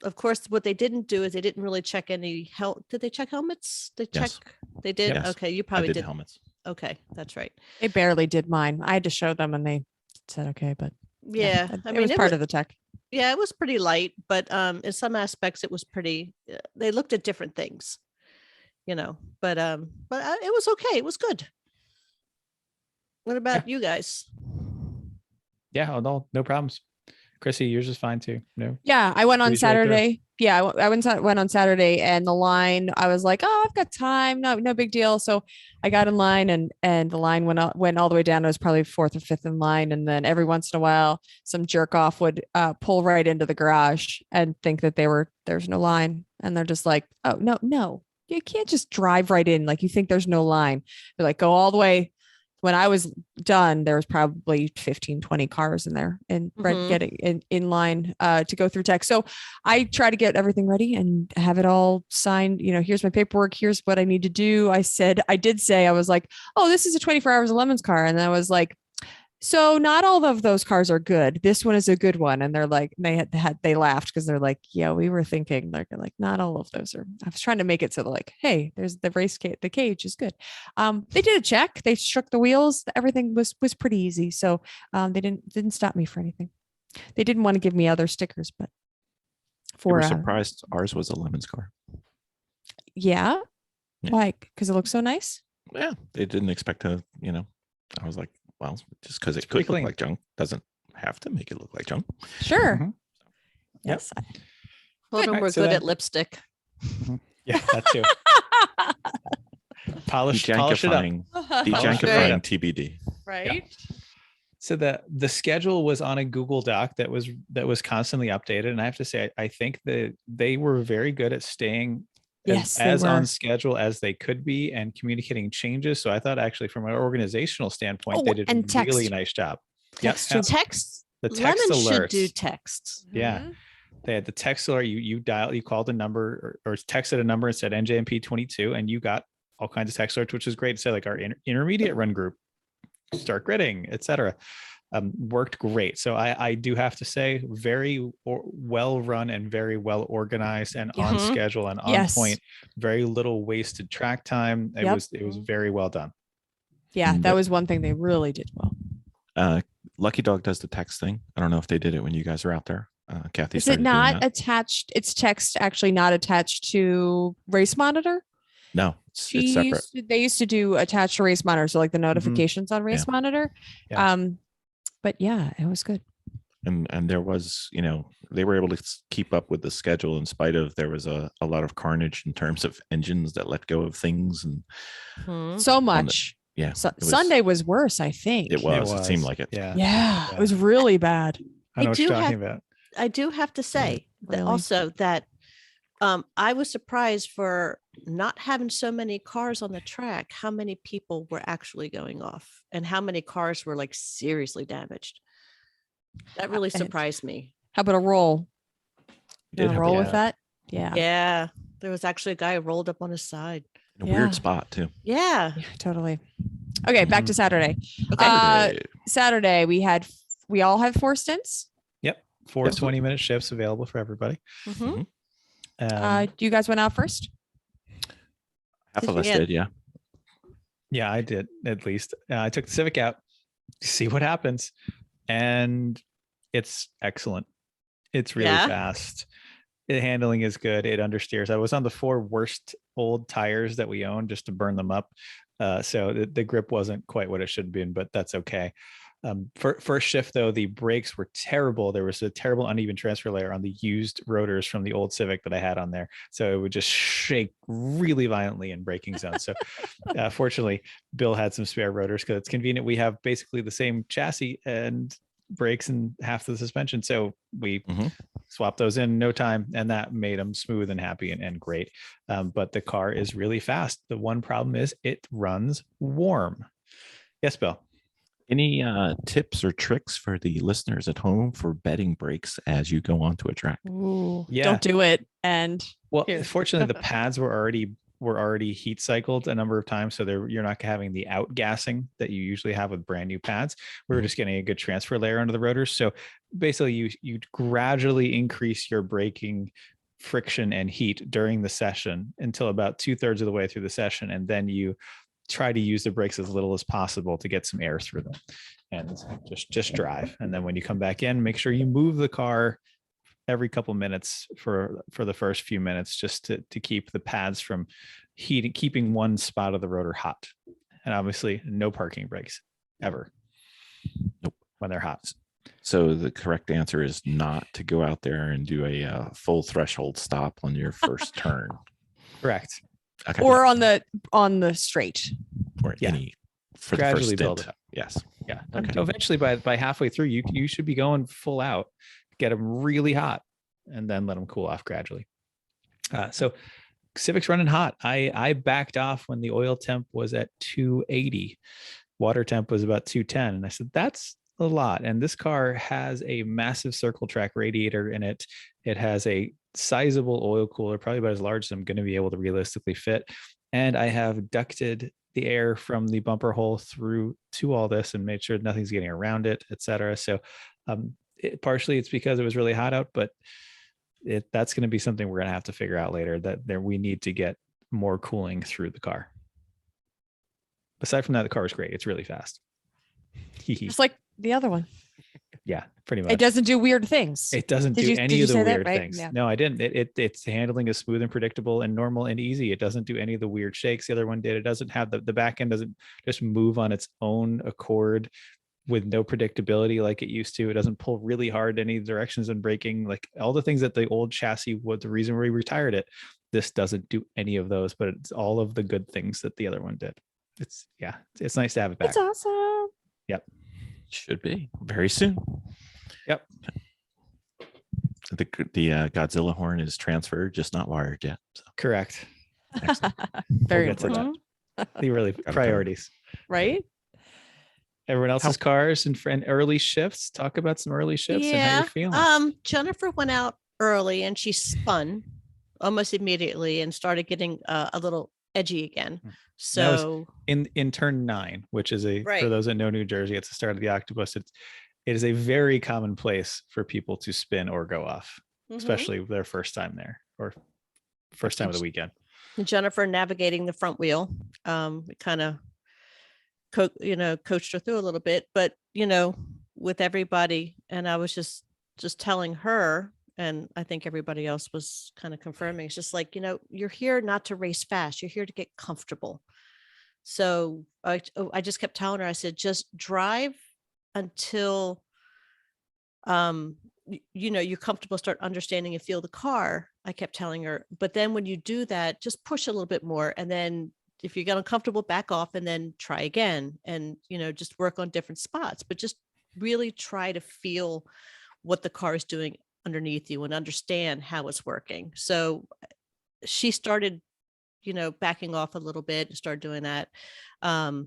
Of course, what they didn't do is they didn't really check any Did they check helmets? Yes. They did. Yes. Okay. You I probably did did. helmets. Okay. That's right. They barely did mine. I had to show them, and they said okay, but Yeah. it was part of the tech. Yeah, it was pretty light, but in some aspects it was pretty. They looked at different things, But it was okay. It was good. What about you guys? Yeah. Oh, no problems. Chrissy, yours is fine too. No. Yeah, I went on Breezed right through. Saturday. Yeah, I went on Saturday, and the line. I was like, oh, I've got time. No big deal. So I got in line, and the line went all the way down. It was probably fourth or fifth in line, and then every once in a while, some jerk off would pull right into the garage and think that there's no line, and they're just like, oh no, you can't just drive right in like you think there's no line. They're like, go all the way. When I was done, there was probably 15, 20 cars in there and Mhm. getting in line to go through tech. So I try to get everything ready and have it all signed. Here's my paperwork. Here's what I need to do. I was like, oh, this is a 24 hours of lemons car. And I was like, so not all of those cars are good. This one is a good one. And they're like, they laughed because they're like, yeah, we were thinking. They're like, not all of those are. I was trying to make it so they're like, hey, there's the race cage. The cage is good. They did a check. They shook the wheels. Everything was pretty easy. So they didn't stop me for anything. They didn't want to give me other stickers, but We were for surprised ours was a lemons car. yeah, Yeah. why? Because it looks so nice. Yeah. They didn't expect to, I was like, well, just because it pretty could look clean. like junk doesn't have to make it look like junk. Sure. Mhm. Yes. Well, then Alright, we're so good then- at lipstick. Yeah, that too. Polish it up. Dejankifying, dejankifying TBD. Right. So the schedule was on a Google Doc that was constantly updated, and I have to say, I think that they were very good at staying Yes, they as were. on schedule as they could be and communicating changes. So I thought actually, from an organizational standpoint, Oh, they did and a really text. nice job. Yep, Text yep. too. Text. The text Lemon should do alerts. text. Yeah. Mhm. They had the text alert. You called a number or texted a number and said NJMP 22, and you got all kinds of text alerts, which is great to say, like our intermediate run group, start gridding, etc. Worked great. So I do have to say, very well run and very well organized and on Mhm. schedule and on Yes. point. Very little wasted track time. It Yep. was very well done. Yeah, And that the- was one thing they really did well. Lucky Dog does the text thing. I don't know if they did it when you guys were out there. Kathy, Is it started doing not that. attached? It's text actually not attached to Race Monitor. No, it's separate. They used to do attached to Race Monitor, so like the notifications on Race Monitor. Yeah. But yeah, it was good. And there was, they were able to keep up with the schedule in spite of there was a lot of carnage in terms of engines that let go of things. And Mhm. So much. yeah, So, it was- Sunday was worse, I think. It was. It seemed like it. Yeah. Yeah, Yeah. it was really bad. I know I what you're do talking have- about. I do have to say that really. also that I was surprised for not having so many cars on the track, how many people were actually going off and how many cars were like seriously damaged. That really And- surprised me. How about a roll? Did You wanna have roll a- with that? Yeah. Yeah. There was actually a guy who rolled up on his side. a Yeah. weird spot too. Yeah. Yeah, totally. Okay, back to Saturday. Okay. Saturday we all had 4 stints. 4 Yes. 20-minute shifts available for everybody. Mhm. You guys went out first? Half of Did us you- did, yeah. Yeah, I did at least. I took the Civic out to see what happens, and it's excellent. It's really Yeah? fast. The handling is good. It understeers. I was on the 4 worst old tires that we own just to burn them up. So the grip wasn't quite what it should have been, but that's okay. For first shift though, the brakes were terrible. There was a terrible uneven transfer layer on the used rotors from the old Civic that I had on there, so it would just shake really violently in braking zones. So fortunately, Bill had some spare rotors because it's convenient. We have basically the same chassis and brakes and half the suspension, so we swapped those in no time, and that made them smooth and happy and great. But the car is really fast. The one problem is it runs warm. Yes, Bill. Any tips or tricks for the listeners at home for bedding brakes as you go onto a track? Ooh, Yeah. don't do it. And Well, here. fortunately, the pads were already heat cycled a number of times, so you're not having the outgassing that you usually have with brand new pads. We were just getting a good transfer layer under the rotors. So basically, you gradually increase your braking friction and heat during the session until about 2/3 of the way through the session, and then you try to use the brakes as little as possible to get some air through them, and just drive. And then when you come back in, make sure you move the car every couple minutes for the first few minutes, just to keep the pads from keeping one spot of the rotor hot. And obviously no parking brakes ever. Nope. When they're hot. So the correct answer is not to go out there and do a full threshold stop on your first turn. Correct. Okay. or on the straight. Or Yeah. any for Gradually the build first it stint. up. Yes. Yeah. Okay. So eventually by halfway through, you should be going full out, get them really hot, and then let them cool off gradually. So Civic's running hot. I backed off when the oil temp was at 280. Water temp was about 210. And I said, that's a lot. And this car has a massive circle track radiator in it. It has a sizable oil cooler, probably about as large as I'm going to be able to realistically fit. And I have ducted the air from the bumper hole through to all this and made sure nothing's getting around it, etc. So partially it's because it was really hot out, but that's going to be something we're going to have to figure out later, that we need to get more cooling through the car. Aside from that, the car is great. It's really fast. Just like the other one. Yeah, pretty much. It doesn't do weird things. It doesn't Did do you- any did you of the say that weird right? things. Yeah. No, I didn't. Its handling is smooth and predictable and normal and easy. It doesn't do any of the weird shakes the other one did. It doesn't have the back end doesn't just move on its own accord with no predictability like it used to. It doesn't pull really hard in any directions and braking, like all the things that the old chassis was the reason we retired it. This doesn't do any of those, but it's all of the good things that the other one did. It's nice to have it back. It's awesome. Yep. Should be very soon. Yep. The Godzilla horn is transferred, just not wired yet. So. Correct. Excellent. Very We'll get to important. The really it. priorities. Right? Everyone else's cars and early shifts. Talk about some early shifts and how you're feeling. Jennifer went out early and she spun almost immediately and started getting a little edgy again. That was So in turn 9, which is for Right. those that know New Jersey, it's the start of the octopus. It is a very common place for people to spin or go off, mhm. especially their first time there or first time of the weekend. Jennifer navigating the front wheel, kind of coached her through a little bit, but with everybody, and I was just telling her, and I think everybody else was kind of confirming, it's just like, you're here not to race fast, you're here to get comfortable. So I just kept telling her, I said, just drive until you're comfortable, start understanding and feel the car. I kept telling her, but then when you do that, just push a little bit more, and then if you get uncomfortable, back off and then try again, and just work on different spots, but just really try to feel what the car is doing underneath you and understand how it's working. So she started backing off a little bit and started doing that, and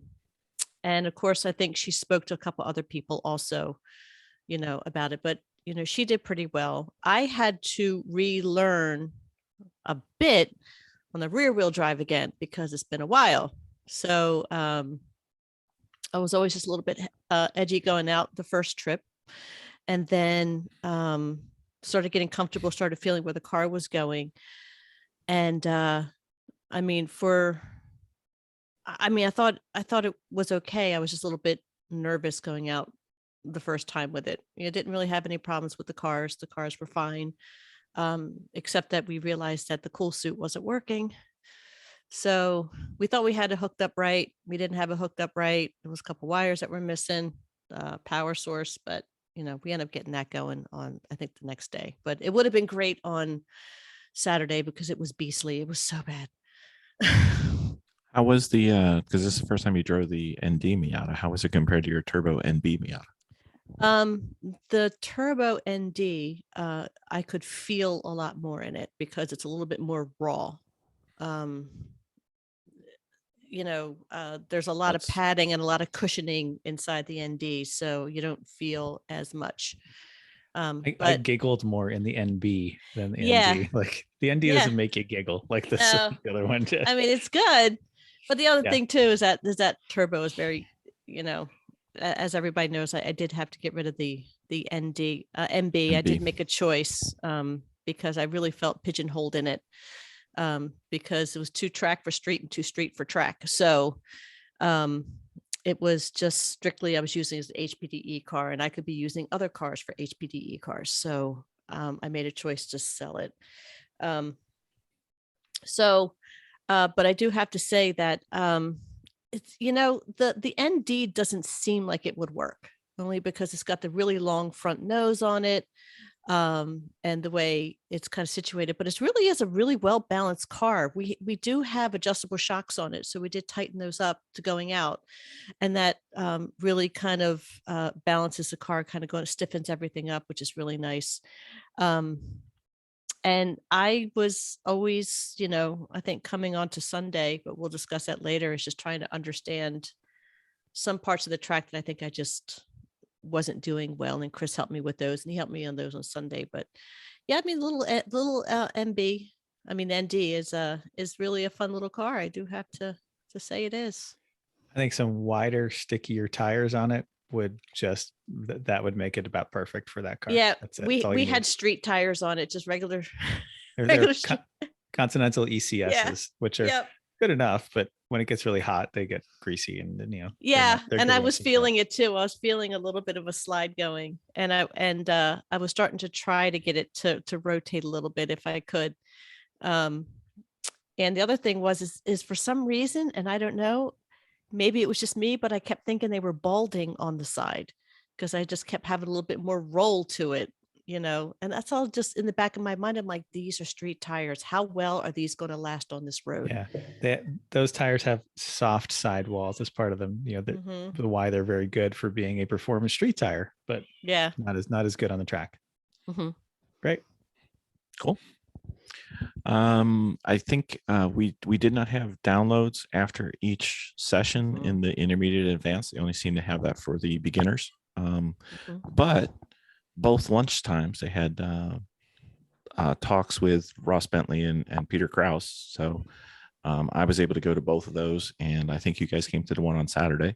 of course I think she spoke to a couple other people also about it, but she did pretty well. I had to relearn a bit on the rear wheel drive again because it's been a while. So I was always just a little bit edgy going out the first trip. and then started getting comfortable, started feeling where the car was going. And I mean, I thought it was okay. I was just a little bit nervous going out the first time with it. Didn't really have any problems with the cars. The cars were fine, except that we realized that the cool suit wasn't working. So we thought we had it hooked up right. We didn't have it hooked up right. There was a couple wires that were missing, power source, but we ended up getting that going on, I think, the next day. But it would have been great on Saturday because it was beastly. It was so bad. How was the because this is the first time you drove the ND Miata? How was it compared to your turbo NB Miata? The turbo ND, I could feel a lot more in it because it's a little bit more raw. There's a lot of padding and a lot of cushioning inside the ND, so you don't feel as much. I giggled more in the NB than the Yeah. ND. Like the ND doesn't make you giggle like the other one did. I mean, it's good, but the other thing too is that turbo is very, as everybody knows, I did have to get rid of the NB. I did make a choice because I really felt pigeonholed in it. Because it was 2 track for street and 2 street for track. So it was just strictly, I was using as an HPDE car, and I could be using other cars for HPDE cars. So I made a choice to sell it. But I do have to say that it's, the ND doesn't seem like it would work, only because it's got the really long front nose on it. And the way it's kind of situated, but it really is a really well balanced car. We do have adjustable shocks on it, so we did tighten those up to going out, and that really kind of balances the car, kind of stiffens everything up, which is really nice. And I was always, I think coming on to Sunday, but we'll discuss that later, is just trying to understand some parts of the track that I think I just wasn't doing well, and Chris helped me with those, and he helped me on those on Sunday. But yeah, I mean, little MB, I mean ND is really a fun little car. I do have to say it is. I think some wider, stickier tires on it would just that would make it about perfect for that car. Yeah, That's it. we had street tires on it, just regular they're Continental ECSs, which are good enough, but when it gets really hot, they get greasy and they're I was feeling it too. I was feeling a little bit of a slide going, and I was starting to try to get it to rotate a little bit if I could. And the other thing is for some reason, and I don't know, maybe it was just me, but I kept thinking they were balding on the side because I just kept having a little bit more roll to it. And that's all just in the back of my mind. I'm like, these are street tires. How well are these going to last on this road? Yeah, those tires have soft sidewalls as part of them. Why they're very good for being a performance street tire, but not as good on the track. Great, cool. I think we did not have downloads after each session in the intermediate advanced. They only seem to have that for the beginners. But both lunchtimes they had talks with Ross Bentley and Peter Krause. So I was able to go to both of those, and I think you guys came to the one on Saturday.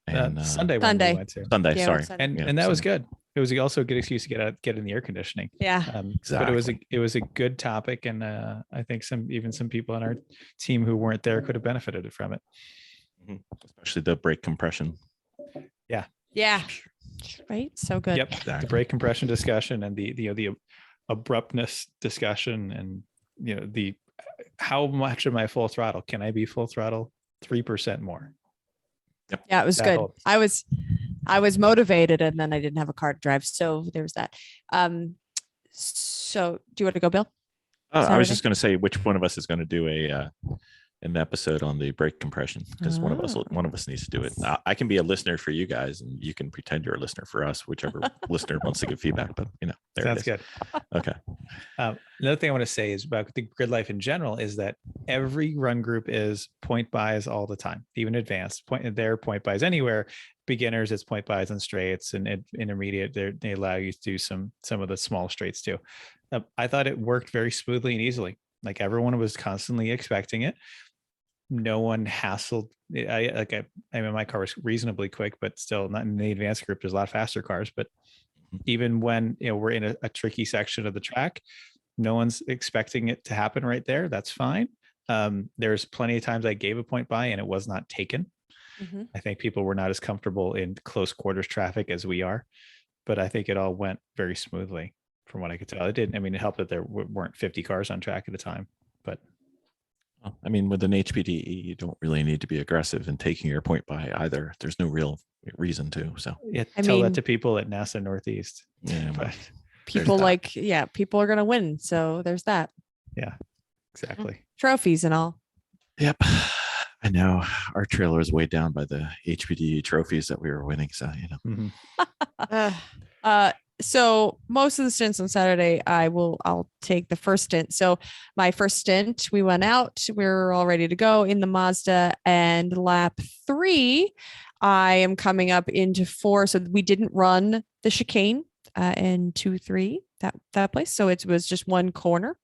And Sunday. We went to. Sunday, Yeah, sorry. Sunday. And that was good. It was also a good excuse to get in the air conditioning. Yeah. But it was a good topic, and I think some people on our team who weren't there could have benefited from it. Especially the brake compression. Yeah. Right. So good. Yep. Exactly. The brake compression discussion and the abruptness discussion, and the how much am I full throttle? Can I be full throttle 3% more? Yep. Yeah, it was good. I was motivated, and then I didn't have a car to drive, so there was that. So do you want to go, Bill? I was just going to say which one of us is going to do an episode on the brake compression, because one of us needs to do it. I can be a listener for you guys, and you can pretend you're a listener for us, whichever listener wants to give feedback. But there sounds it is. good. Okay. Another thing I want to say is about the Gridlife in general is that every run group is point buys all the time, even advanced point buys anywhere. Beginners, it's point buys on straights, and intermediate, they allow you to do some of the small straights too. I thought it worked very smoothly and easily. Like everyone was constantly expecting it. No one hassled. I mean, my car was reasonably quick, but still not in the advanced group. There's a lot faster cars, but even when, we're in a tricky section of the track. No one's expecting it to happen right there. That's fine. There's plenty of times I gave a point by and it was not taken. I think people were not as comfortable in close quarters traffic as we are, but I think it all went very smoothly from what I could tell. It didn't, it helped that there weren't 50 cars on track at a time, but. I mean, with an HPDE, you don't really need to be aggressive in taking your point by either. There's no real reason to. So yeah, tell that to people at NASA Northeast. Yeah, but people people are going to win. So there's that. Yeah, exactly. Trophies and all. Yep. I know our trailer is weighed down by the HPDE trophies that we were winning. So, So most of the stints on Saturday, I'll take the first stint. So my first stint, we went out, we were all ready to go in the Mazda, and lap 3, I am coming up into 4. So we didn't run the chicane in 2-3, that place. So it was just one corner.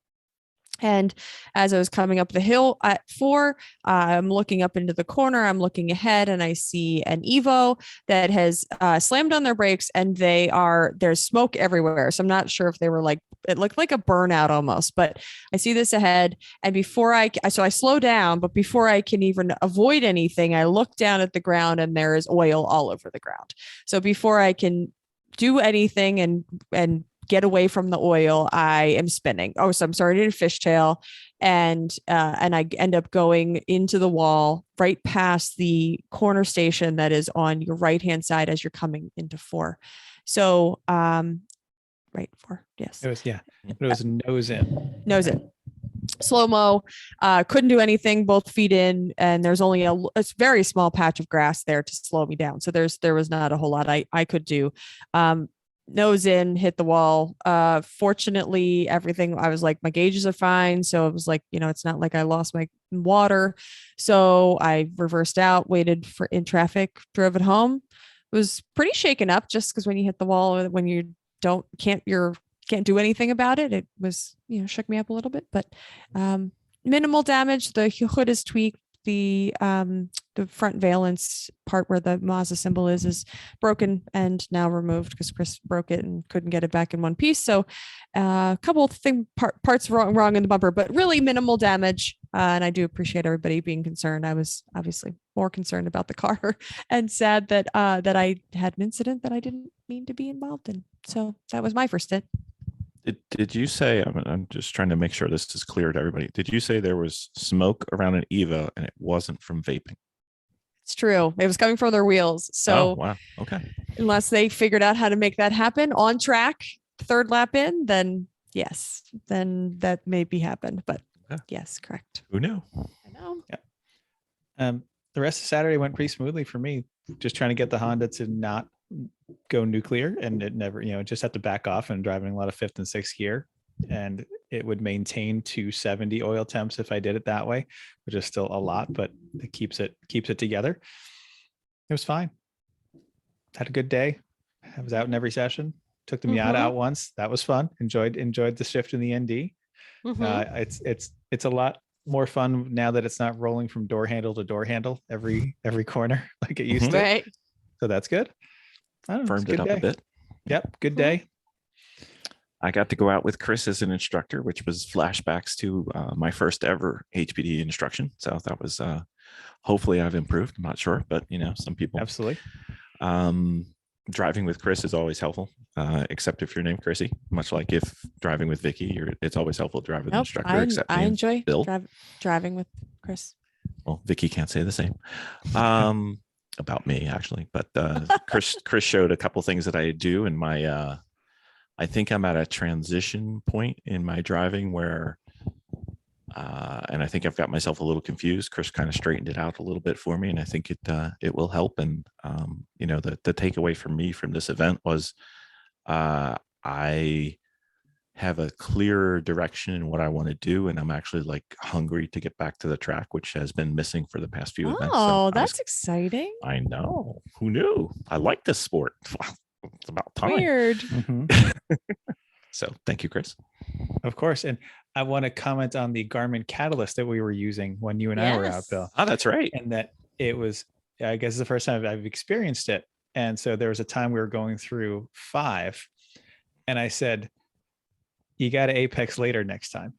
And as I was coming up the hill at 4, I'm looking up into the corner, I'm looking ahead, and I see an Evo that has slammed on their brakes, and there's smoke everywhere. So I'm not sure if they were it looked like a burnout almost, but I see this ahead. And before I slow down, but before I can even avoid anything, I look down at the ground and there is oil all over the ground. So before I can do anything and get away from the oil, I am spinning. Oh, so I'm starting to fishtail, and I end up going into the wall right past the corner station that is on your right hand side as you're coming into 4. So right 4, yes. It was nose in. Nose in. Slow-mo, couldn't do anything, both feet in, and there's only a very small patch of grass there to slow me down. So there was not a whole lot I could do. Nose in, hit the wall. Fortunately, everything, I was like, my gauges are fine. So it was like, it's not like I lost my water. So I reversed out, waited in traffic, drove it home. It was pretty shaken up just because when you hit the wall, when you can't do anything about it, it was, shook me up a little bit, but minimal damage. The hood is tweaked. The front valence part where the Mazda symbol is broken and now removed because Chris broke it and couldn't get it back in one piece. So a couple of parts wrong in the bumper, but really minimal damage. And I do appreciate everybody being concerned. I was obviously more concerned about the car and sad that I had an incident that I didn't mean to be involved in. So that was my first stint. Did you say, I'm just trying to make sure this is clear to everybody. Did you say there was smoke around an Evo and it wasn't from vaping? It's true. It was coming from their wheels. So wow. Okay. Unless they figured out how to make that happen on track, 3rd lap in, then yes, then that maybe happened. But yes, correct. Who knew? I know. Yeah. The rest of Saturday went pretty smoothly for me. Just trying to get the Honda to not go nuclear, and it never, just had to back off and driving a lot of 5th and 6th gear, and it would maintain 270 oil temps if I did it that way, which is still a lot, but it keeps it together. It was fine. Had a good day. I was out in every session. Took the Miata out once. That was fun. Enjoyed the shift in the ND. It's a lot more fun now that it's not rolling from door handle to door handle every corner like it used to. Right. So that's good. I don't know, Firmed it up a bit. Yep. Good day. I got to go out with Chris as an instructor, which was flashbacks to my first ever HPD instruction. So that was, hopefully I've improved. I'm not sure, but some people. Absolutely. Driving with Chris is always helpful, except if you're named Chrissy, much like if driving with Vicki, it's always helpful to drive with an instructor. I enjoy driving with Chris. Well, Vicki can't say the same. About me actually, but Chris showed a couple things that I do in my I think I'm at a transition point in my driving where and I think I've got myself a little confused. Chris kind of straightened it out a little bit for me, and I think it will help. And the takeaway for me from this event was I have a clearer direction in what I want to do, and I'm actually hungry to get back to the track, which has been missing for the past few events. Oh, that's exciting. I know. Who knew? I like this sport. It's about time. Weird. So thank you, Chris. Of course. And I want to comment on the Garmin Catalyst that we were using when you and I were out, Bill. Oh, that's right. And that it was, I guess, the first time I've experienced it. And so there was a time we were going through 5 and I said, "You got to apex later next time."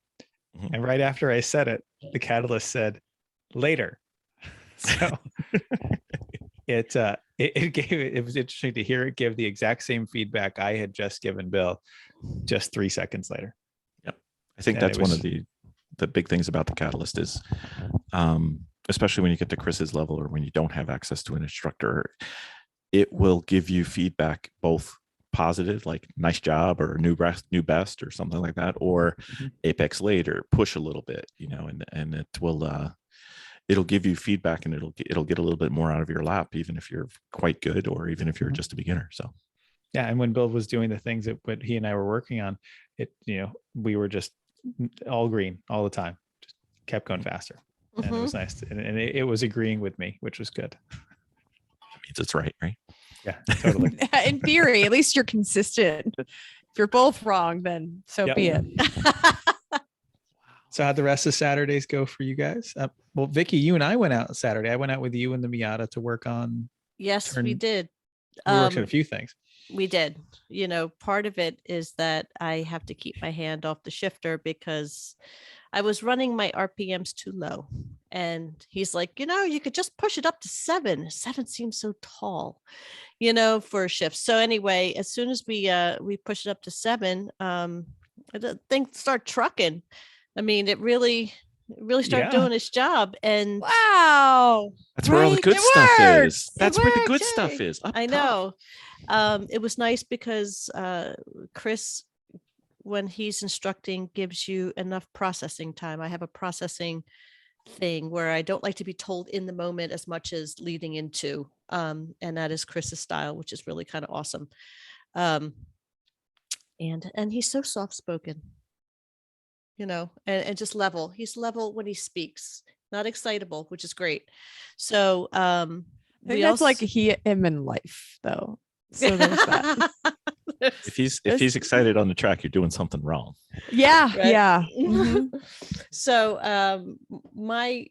Mhm. And right after I said it, the catalyst said, "Later." So it was interesting to hear it give the exact same feedback I had just given Bill just 3 seconds later. Yep. I think And that's it one was- of the big things about the catalyst is, especially when you get to Chris's level or when you don't have access to an instructor, it will give you feedback, both positive, like nice job or new best or something like that, or Mhm. apex later, push a little bit, and it will, it'll give you feedback, and it'll get a little bit more out of your lap, even if you're quite good or even if you're Mhm. just a beginner. So Yeah, and when Bill was doing the things that what he and I were working on, we were just all green all the time, just kept going faster, and it was nice, and it was agreeing with me, which was good. that means it's right. Yeah, totally. In theory, at least you're consistent. If you're both wrong, then so Yep. be it. So how'd the rest of Saturdays go for you guys? Well, Vicki, you and I went out Saturday. I went out with you and the Miata to work on. Yes, we Turn- did. We worked on a few things. We did. Part of it is that I have to keep my hand off the shifter because I was running my RPMs too low. And he's like, you could just push it up to 7. 7 seems so tall, for a shift. So anyway, as soon as we push it up to 7, things start trucking. I mean, it really started Yeah. doing its job. And Wow. That's where all the Right? good It stuff worked. is. It That's where the worked, good stuff yay. is. Up I top. know. It was nice because Chris, when he's instructing, gives you enough processing time. I have a processing thing where I don't like to be told in the moment as much as leading into, and that is Chris's style, which is really kind of awesome. And he's so soft spoken, and just level. He's level when he speaks, not excitable, which is great. So I think that's like him in life, though. So there's that. If he's excited on the track, you're doing something wrong. Yeah, Right? yeah. Mhm. So my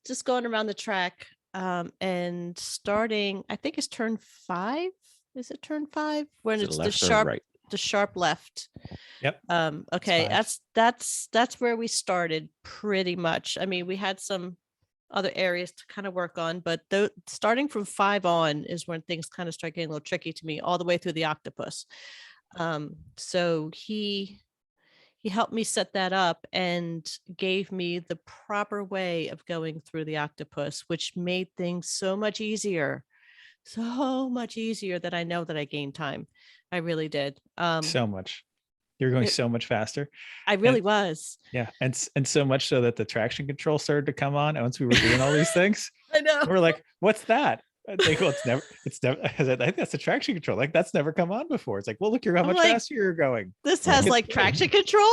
just going around the track and starting, I think it's turn 5. Is it turn 5 when Is it it's left the or sharp right? the sharp left? Yep. Okay, 5. that's where we started pretty much. I mean, we had some other areas to kind of work on, but starting from 5 on is when things kind of start getting a little tricky to me, all the way through the octopus. So he helped me set that up and gave me the proper way of going through the octopus, which made things so much easier that I know that I gained time. I really did. So much. You're going it- so much faster. I really and- was. Yeah, and so much so that the traction control started to come on. And once we were doing all these things, I know. we're like, "What's that?" I think, well, it's never. I think that's the traction control. Like that's never come on before. It's like, well, look, how I'm much like, faster you're going. This Right. has It's like great. traction control.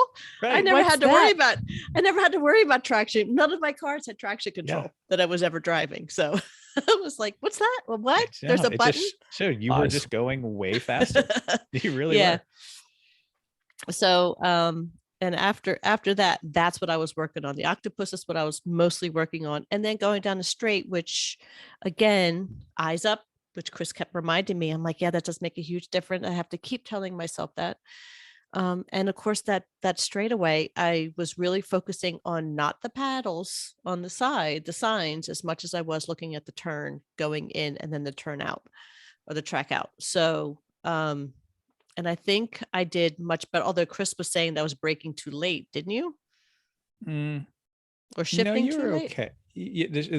I Right. never What's had to worry that? about traction. None of my cars had traction control that I was ever driving. So I was like, what's that? Well, what? Yeah, There's a it button. just showed you were Lies. just going way faster. You really Yeah. were. So and after that, that's what I was working on. The octopus is what I was mostly working on. And then going down the straight, which again, eyes up, which Chris kept reminding me. I'm like, yeah, that does make a huge difference. I have to keep telling myself that. And of course, that straightaway, I was really focusing on not the paddles on the side, the signs, as much as I was looking at the turn going in and then the turn out or the track out. So, and I think I did much better. Although Chris was saying that I was braking too late, didn't you? Mm, Or no, shifting you too were late? okay.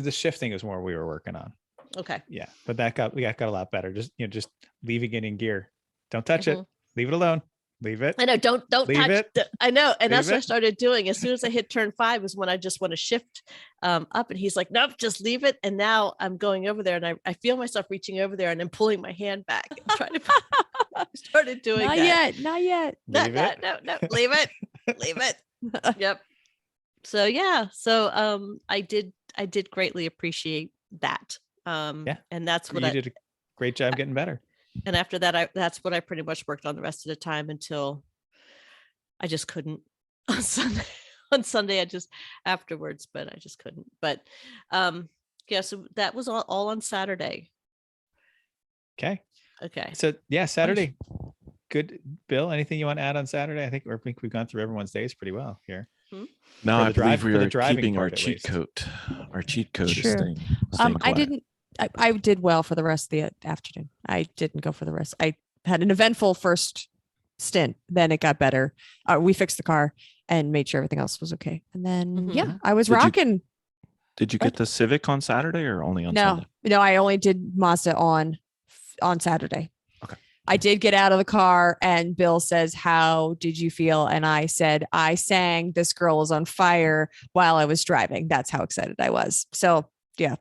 The shifting is more we were working on. Okay. Yeah, but that got a lot better. Just leaving it in gear. Don't touch it. Mhm. Leave it alone. Leave it. I know. Don't Leave touch. it. I know, and that's Leave what I it. started doing. As soon as I hit turn 5 was when I just want to shift up, and he's like, "Nope, just leave it." And now I'm going over there, and I feel myself reaching over there, and I'm pulling my hand back, and trying to. I started doing Not that. yet. Not yet. No, Leave no, it. no, leave it, leave it. Yep. So yeah, so I did greatly appreciate that. Yeah. And that's what You I did a great job getting better. and after that, that's what I pretty much worked on the rest of the time until I just couldn't on Sunday. On Sunday, I just afterwards, but I just couldn't. But yeah, so that was all on Saturday. Okay. Okay. So yeah, Saturday, good. Bill, anything you want to add on Saturday? I think we've gone through everyone's days pretty well here. No, For I the believe we for the are driving keeping our part, at cheat least. code. Our cheat code is Sure. staying I quiet. didn't. I did well for the rest of the afternoon. I didn't go for the rest. I had an eventful first stint. Then it got better. We fixed the car and made sure everything else was okay. And then yeah, I was Did you- rocking. Did you get the Civic on Saturday or only on No, Sunday? no, I only did Mazda on Saturday. Okay. I did get out of the car and Bill says, "How did you feel?" And I said, "I sang 'This Girl Is on Fire' while I was driving." That's how excited I was. So yeah,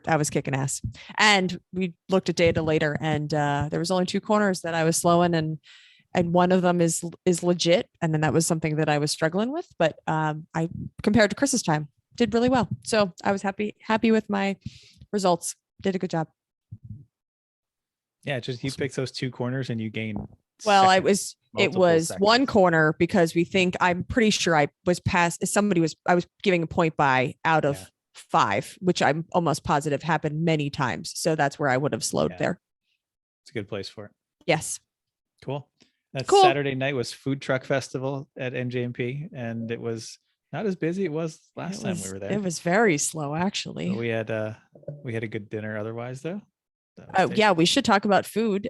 I was kicking ass. And we looked at data later and there was only 2 corners that I was slowing and one of them is legit. And then that was something that I was struggling with. But I compared to Chris's time, did really well. So I was happy with my results. Did a good job. Yeah, just you pick those 2 corners and you gain. Well, it multiple was seconds. 1 corner because I'm pretty sure I was past I was giving a point by out of 5, which I'm almost positive happened many times. So that's where I would have slowed there. It's a good place for it. Yes. Cool. That's Cool. Saturday night was food truck festival at NJMP, and it was not as busy it was last time we were there. It was very slow, actually. But we had a good dinner otherwise though. Oh yeah, we should talk about food.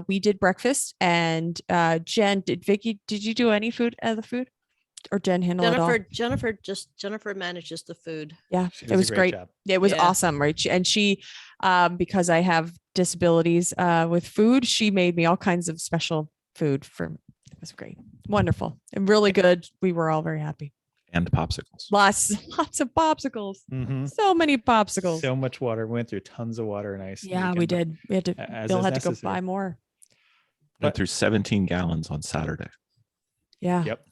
We did breakfast and Jen, Vicki, did you do any food the food? Or Jen handle it all? Jennifer manages the food. Yeah, She it does a was great. job. It was Yeah. awesome, right? And she, because I have disabilities with food, she made me all kinds of special food it was great. Wonderful. And really good. We were all very happy. And popsicles. Lots of popsicles. Mhm. So many popsicles. So much water. We went through tons of water and ice. Yeah, we did. We had to, as Bill is had to go necessary. buy more. Went through 17 gallons on Saturday. Yeah. Yep.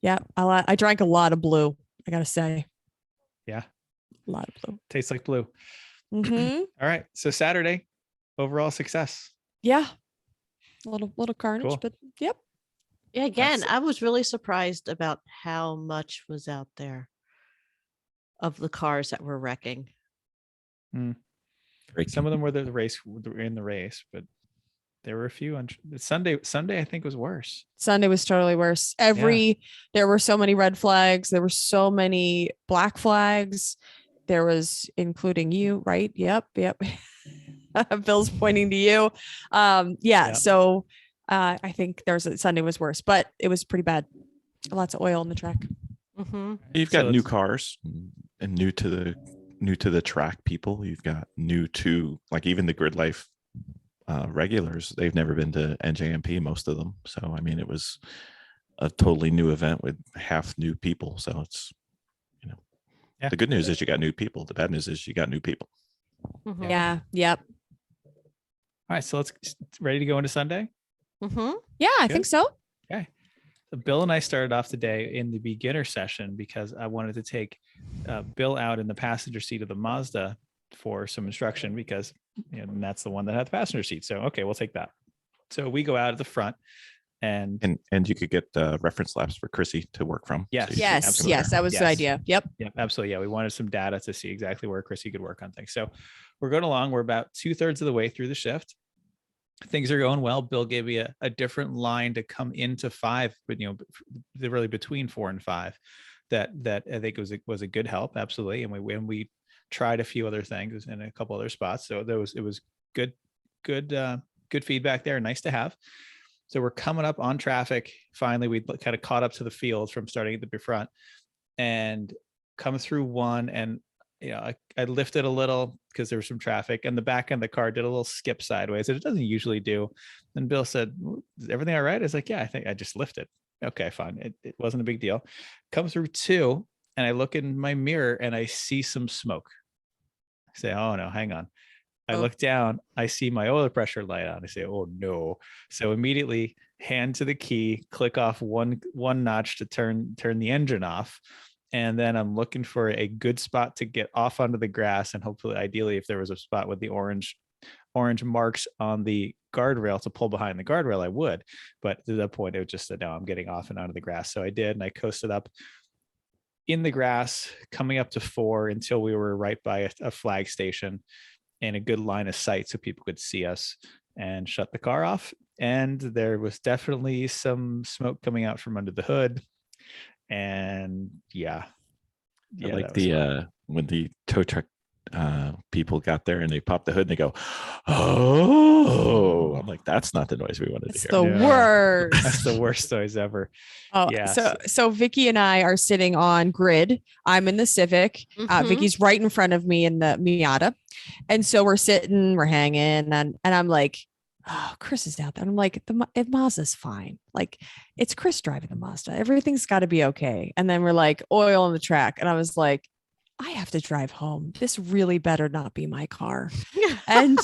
Yeah. I drank a lot of blue. I got to say. Yeah. A lot of blue. Tastes like blue. Mm-hmm. All right. So Saturday, overall success. Yeah. A little carnage, Cool. but yep. Yeah, again, That's- I was really surprised about how much was out there of the cars that were wrecking. Some of them were in the race, but there were a few on Sunday. I think was worse. Sunday was totally worse. There were so many red flags. There were so many black flags. There was, including you, right? Yep. Bill's pointing to you. Yeah. So I think Sunday was worse, but it was pretty bad. Lots of oil on the track. Mm-hmm. You've So got new it's- cars and new to the track people. You've got new to like even the Gridlife regulars. They've never been to NJMP, most of them. So I mean, it was a totally new event with half new people. So it's the good news is you got new people. The bad news is you got new people. Mm-hmm. Yeah. Yep. All right. So let's ready to go into Sunday. Mm-hmm. Yeah, I Good. think so. Okay. So Bill and I started off today in the beginner session because I wanted to take Bill out in the passenger seat of the Mazda for some instruction because and that's the one that had the passenger seat. So, okay, we'll take that. So we go out at the front and you could get reference laps for Chrissy to work from. Yes. So you could Yes. absolutely- Yes. That was the Yes. idea. Yep. yeah, absolutely. Yeah. We wanted some data to see exactly where Chrissy could work on things. So we're going along. We're about 2/3 of the way through the shift. Things are going well. Bill gave me a different line to come into 5, but really between 4 and 5 that I think was a good help. Absolutely. And we tried a few other things in a couple other spots. So it was good feedback there. Nice to have. So we're coming up on traffic. Finally, we kind of caught up to the field from starting at the front and come through one. And, I lifted a little because there was some traffic and the back end of the car did a little skip sideways that it doesn't usually do. And Bill said, "Is everything all right?" I was like, "Yeah, I think I just lifted." Okay, fine. It wasn't a big deal. Come through 2 and I look in my mirror and I see some smoke. I say, "Oh no, hang on." I look down, I see my oil pressure light on. I say, "Oh no." So immediately hand to the key, click off one notch to turn the engine off. And then I'm looking for a good spot to get off onto the grass. And hopefully, ideally, if there was a spot with the orange marks on the guardrail to pull behind the guardrail, I would. But to that point, it was just no, I'm getting off and onto the grass. So I did, and I coasted up in the grass, coming up to 4 until we were right by a flag station and a good line of sight so people could see us. and shut the car off. And there was definitely some smoke coming out from under the hood. And yeah. I like that was fun. when the tow truck people got there and they popped the hood and they go, "Oh!" I'm like, that's not the noise we wanted It's to the hear. No. worst. That's the worst noise ever. Oh, Yeah, so Vicki and I are sitting on grid. I'm in the Civic. Mhm. Vicki's right in front of me in the Miata. And so we're sitting, we're hanging, and I'm like, oh, Chris is out there. And I'm like, the Mazda's fine. Like, it's Chris driving the Mazda. Everything's got to be okay. And then we're like, oil on the track. And I was like, I have to drive home. This really better not be my car. And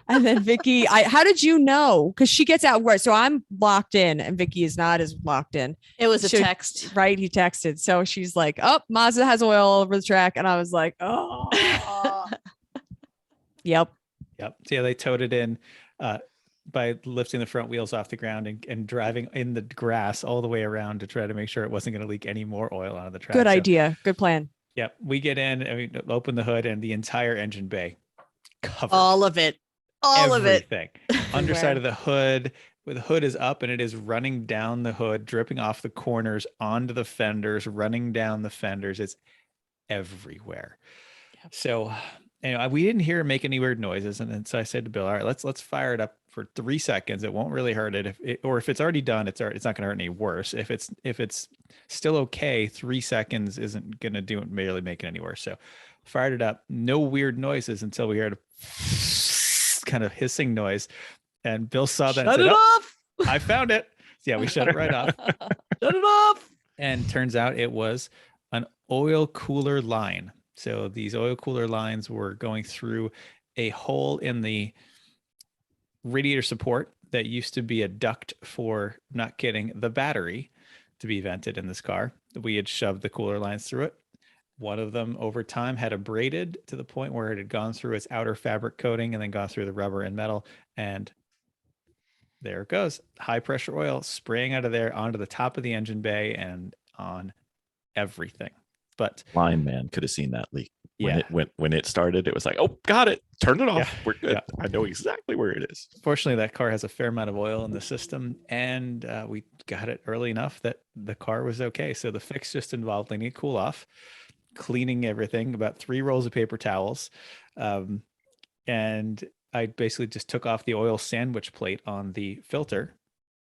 then Vicki, how did you know? Because she gets out work. So I'm locked in and Vicki is not as locked in. It was a Should- text. Right. He texted. So she's like, oh, Mazda has oil all over the track. And I was like, oh. Yep. Yep. So yeah, they towed it in by lifting the front wheels off the ground and driving in the grass all the way around to try to make sure it wasn't going to leak any more oil onto the track. Good So, idea. Good plan. Yep. We get in and we open the hood and the entire engine bay covered. All of it. All of it. Everything. Underside of the hood, where the hood is up and it is running down the hood, dripping off the corners onto the fenders, running down the fenders. It's everywhere. Yep. So anyway, we didn't hear it make any weird noises. And then so I said to Bill, all right, let's fire it up for 3 seconds. It won't really hurt it. If it's already done, it's not going to hurt any worse. If it's still okay, 3 seconds isn't going to do it, merely make it any worse. So fired it up. No weird noises until we heard a kind of hissing noise. And Bill saw that. Shut and said, it "Oh, off. I found it." Yeah, we shut it right off. Shut it off. And turns out it was an oil cooler line. So these oil cooler lines were going through a hole in the radiator support that used to be a duct for, not kidding, the battery to be vented in this car. We had shoved the cooler lines through it. One of them over time had abraded to the point where it had gone through its outer fabric coating and then gone through the rubber and metal. And there it goes. High pressure oil spraying out of there onto the top of the engine bay and on everything. But Line man could have seen that leak. yeah, When it started, it was like, oh, got it. Turn it off. Yeah, We're good. yeah. I know exactly where it is. fortunately that car has a fair amount of oil in the system, and we got it early enough that the car was okay. So the fix just involved letting it cool off, cleaning everything, about 3 rolls of paper towels. And I basically just took off the oil sandwich plate on the filter,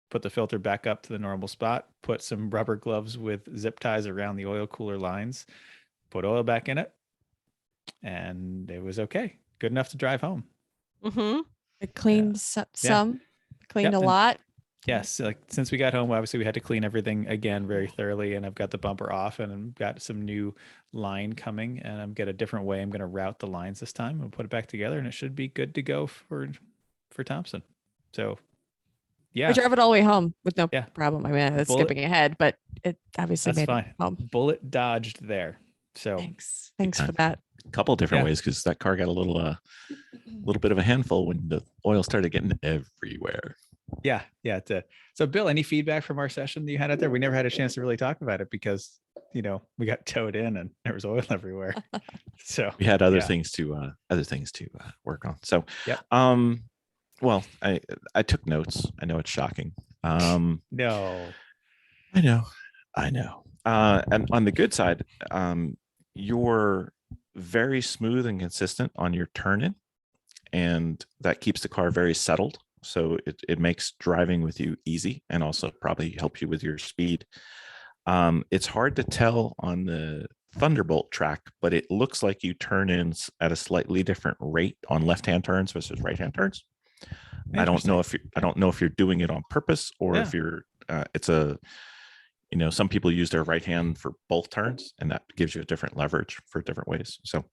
put the filter back up to the normal spot, put some rubber gloves with zip ties around the oil cooler lines, put oil back in it, and it was okay. Good enough to drive home. Mm-hmm. It cleaned some, cleaned Yep, a and- lot. Yes, like since we got home, obviously we had to clean everything again very thoroughly, and I've got the bumper off, and I've got some new line coming, and I'm got a different way I'm going to route the lines this time and put it back together, and it should be good to go for Thompson. So, yeah, We drove it all the way home with no Yeah. problem. I mean, that's Bullet- skipping ahead, but it obviously that's made fine. it home. Bullet dodged there. So Thanks for that. A couple different Yeah. ways because that car got a little bit of a handful when the oil started getting everywhere. yeah. So Bill, any feedback from our session that you had out there? We never had a chance to really talk about it because we got towed in and there was oil everywhere. So We had other Yeah. things to work on. So, Yep. well, I took notes. I know it's shocking. no. I know. And on the good side, you're very smooth and consistent on your turn in, and that keeps the car very settled. So it makes driving with you easy and also probably helps you with your speed. It's hard to tell on the Thunderbolt track, but it looks like you turn in at a slightly different rate on left-hand turns versus right-hand turns. I don't know if you're doing it on purpose or if you're some people use their right hand for both turns, and that gives you a different leverage for different ways. So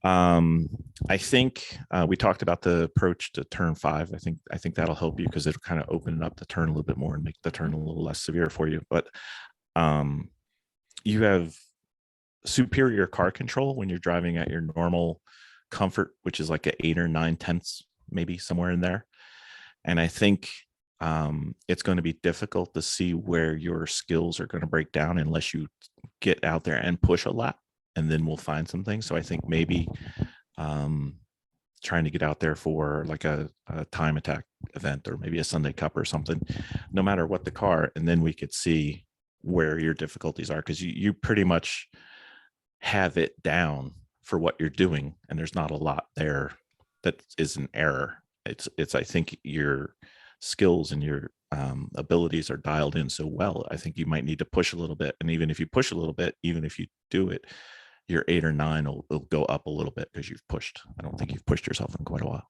I think we talked about the approach to turn 5. I think that'll help you because it'll kind of open up the turn a little bit more and make the turn a little less severe for you. But you have superior car control when you're driving at your normal comfort, which is like an 8 or 9 tenths, maybe somewhere in there. And I think it's going to be difficult to see where your skills are going to break down unless you get out there and push a lot, and then we'll find some things. So I think maybe trying to get out there for like a time attack event or maybe a Sunday Cup or something, no matter what the car, and then we could see where your difficulties are, because you pretty much have it down for what you're doing, and there's not a lot there that is an error. It's I think your skills and your abilities are dialed in so well. I think you might need to push a little bit, and even if you push a little bit, even if you do it, your 8 or 9 will go up a little bit because you've pushed. I don't think you've pushed yourself in quite a while.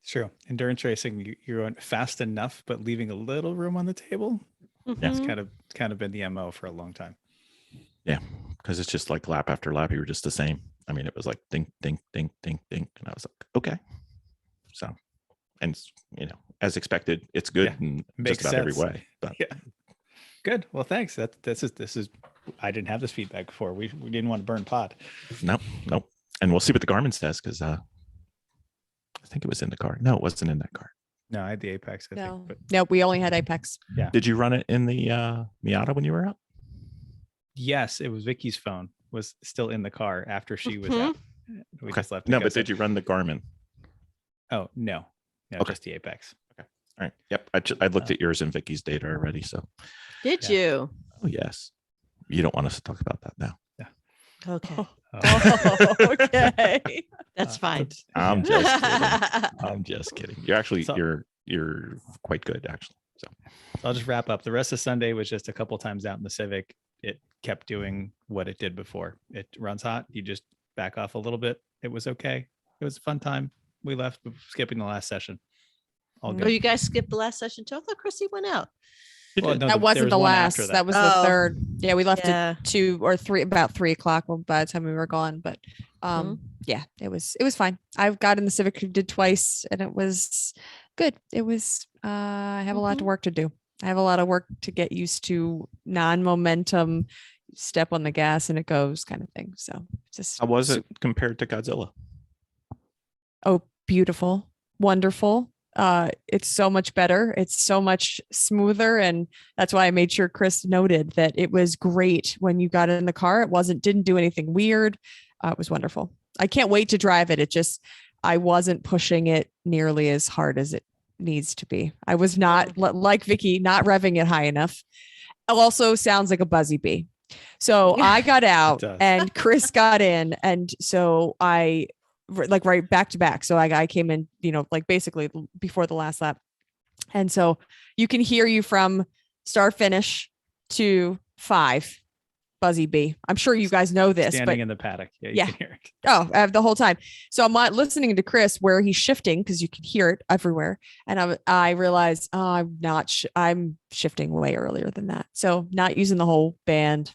True. Endurance racing, you're going fast enough, but leaving a little room on the table. It's Mhm. kind of been the MO for a long time. Yeah, because it's just like lap after lap, you were just the same. I mean, it was like ding, ding, ding, ding, ding, and I was like, okay. So, and as expected, it's good Yeah, in makes just about every sense. way. But Yeah. Good. Well, thanks. This is. I didn't have this feedback before. We didn't want to burn pod. nope. And we'll see what the Garmin says, because I think it was in the car. No, it wasn't in that car. No, I had the Apex. I No, think, but no, we only had Apex. Did you run it in the Miata when you were out? yes, it was Vicky's phone was still in the car after she was out. We Okay. just left. No, but did you run the Garmin? Oh no, Okay. just the Apex. All right. Yep. I looked at yours and Vicky's data already. So, Did Yeah. you? oh yes. You don't want us to talk about that now. Okay. Oh, okay. That's fine. I'm just kidding. I'm just kidding. You're actually So- you're quite good actually. So I'll just wrap up. The rest of Sunday was just a couple times out in the Civic. It kept doing what it did before. It runs hot. You just back off a little bit. It was okay. It was a fun time. We left skipping the last session. All Oh, good. you guys skipped the last session too? I thought Chrissy went out. Well, no, That there wasn't was the one after last. That was the Oh. third. Yeah, we left Yeah. at 2 or 3, about 3 o'clock by the time we were gone. But Mhm. yeah, it was fine. I got in the Civic, did twice, and it was good. It was I have a lot of work to do. I have a lot of work to get used to non-momentum, step on the gas and it goes kind of thing. So just how was it compared to Godzilla? oh, beautiful, wonderful. It's so much better. It's so much smoother. And that's why I made sure Chris noted that it was great when you got in the car. It didn't do anything weird. It was wonderful. I can't wait to drive it. I wasn't pushing it nearly as hard as it needs to be. I was not like Vicki, not revving it high enough. It also sounds like a buzzy bee. So I got out does. and Chris got in. And so I like right back to back. So I came in, like basically before the last lap. And so you can hear you from start finish to 5 buzzy bee. I'm sure you guys know this, Standing but in the paddock. Yeah, you Yeah. can hear it. oh, the whole time. So I'm not listening to Chris where he's shifting because you can hear it everywhere. And I realized I'm shifting way earlier than that. So not using the whole band,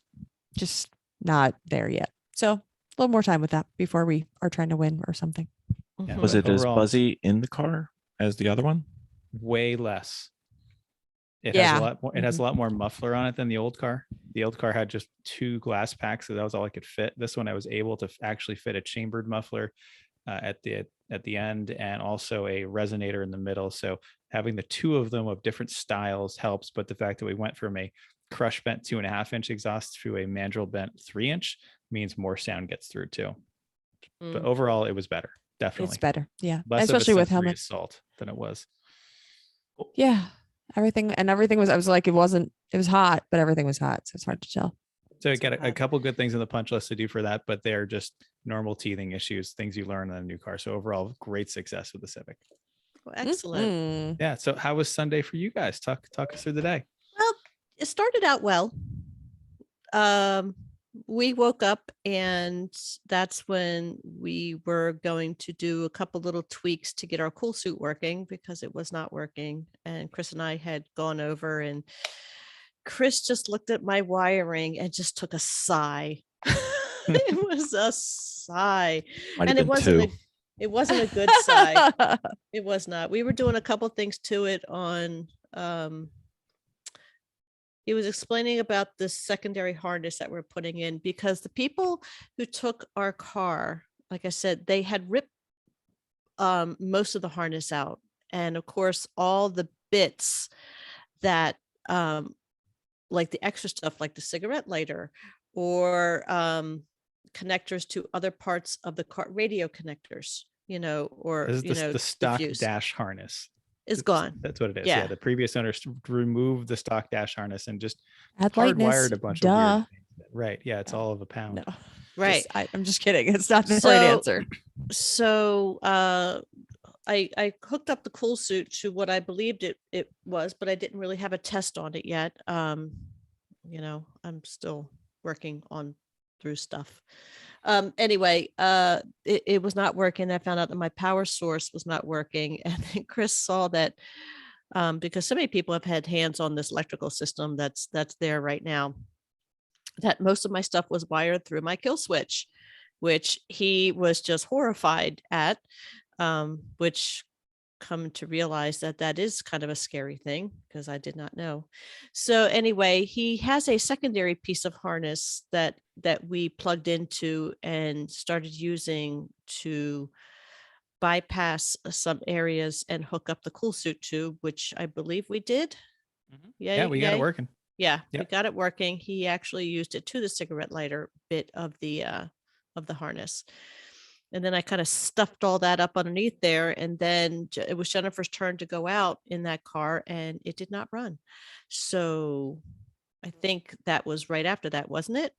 just not there yet. So a little more time with that before we are trying to win or something. Yeah, Was but it as overall, buzzy in the car as the other one? way less. It has Yeah. a lot more. It has a lot more muffler on it than the old car. The old car had just 2 glass packs, so that was all I could fit. This one I was able to actually fit a chambered muffler at the end, and also a resonator in the middle. So having the 2 of them of different styles helps. But the fact that we went from a crush bent 2.5-inch exhaust to a mandrel bent 3-inch means more sound gets through too. But overall, it was better. Definitely. It's better. Yeah. Less Especially of a with sensory helmets. assault than it was. Yeah. Everything was, I was like, it was hot, but everything was hot. So it's hard to tell. So I That's got what a couple good things in the punch list to do for that, but they're just normal teething issues, things you learn on a new car. So overall, great success with the Civic. Well, excellent. Mhm. Yeah. So how was Sunday for you guys? Talk us through the day. Well, it started out well. We woke up and that's when we were going to do a couple little tweaks to get our cool suit working because it was not working. And Chris and I had gone over and Chris just looked at my wiring and just took a sigh. It was a sigh. Might And have it been 2. wasn't a good sigh. It was not. We were doing a couple things to it on he was explaining about the secondary harness that we're putting in because the people who took our car, like I said, they had ripped most of the harness out. And of course, all the bits that like the extra stuff, like the cigarette lighter or connectors to other parts of the car, radio connectors, or, This is the stock fuse dash harness. is gone. That's what it is. Yeah. Yeah. The previous owners removed the stock dash harness and just Add lightness. hardwired a bunch of Duh. weird things. Right. Yeah. It's all of a pound. No. Right. I'm just kidding. It's not the right So- answer. So I hooked up the cool suit to what I believed it was, but I didn't really have a test on it yet. I'm still working on through stuff. Anyway, it was not working. I found out that my power source was not working. And then Chris saw that because so many people have had hands on this electrical system that's there right now, that most of my stuff was wired through my kill switch, which he was just horrified at, which come to realize that is kind of a scary thing because I did not know. So anyway, he has a secondary piece of harness that we plugged into and started using to bypass some areas and hook up the cool suit to, which I believe we did. Yeah. We got it Yay. working. Yeah, we Yep. got it working. He actually used it to the cigarette lighter bit of the harness. And then I kind of stuffed all that up underneath there. And then it was Jennifer's turn to go out in that car and it did not run. So I think that was right after that, wasn't it?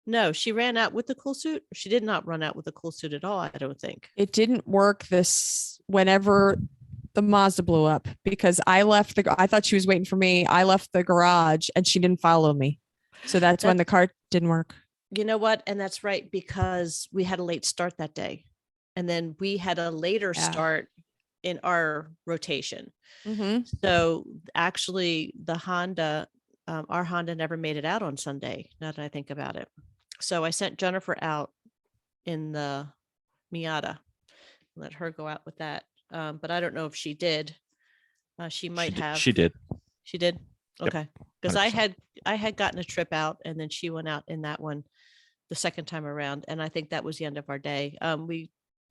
No, she ran out with the cool suit. She did not run out with the cool suit at all, I don't think. It didn't work whenever the Mazda blew up because I thought she was waiting for me. I left the garage and she didn't follow me. So that's when the car didn't work. You know what? And that's right, because we had a late start that day. And then we had a later Yeah. start in our rotation. Mm-hmm. So actually the Honda, our Honda never made it out on Sunday, now that I think about it. So I sent Jennifer out in the Miata, let her go out with that. But I don't know if she did. She might have. She did. She did? Yep, Okay. Because 100%. I had gotten a trip out and then she went out in that one the second time around. And I think that was the end of our day.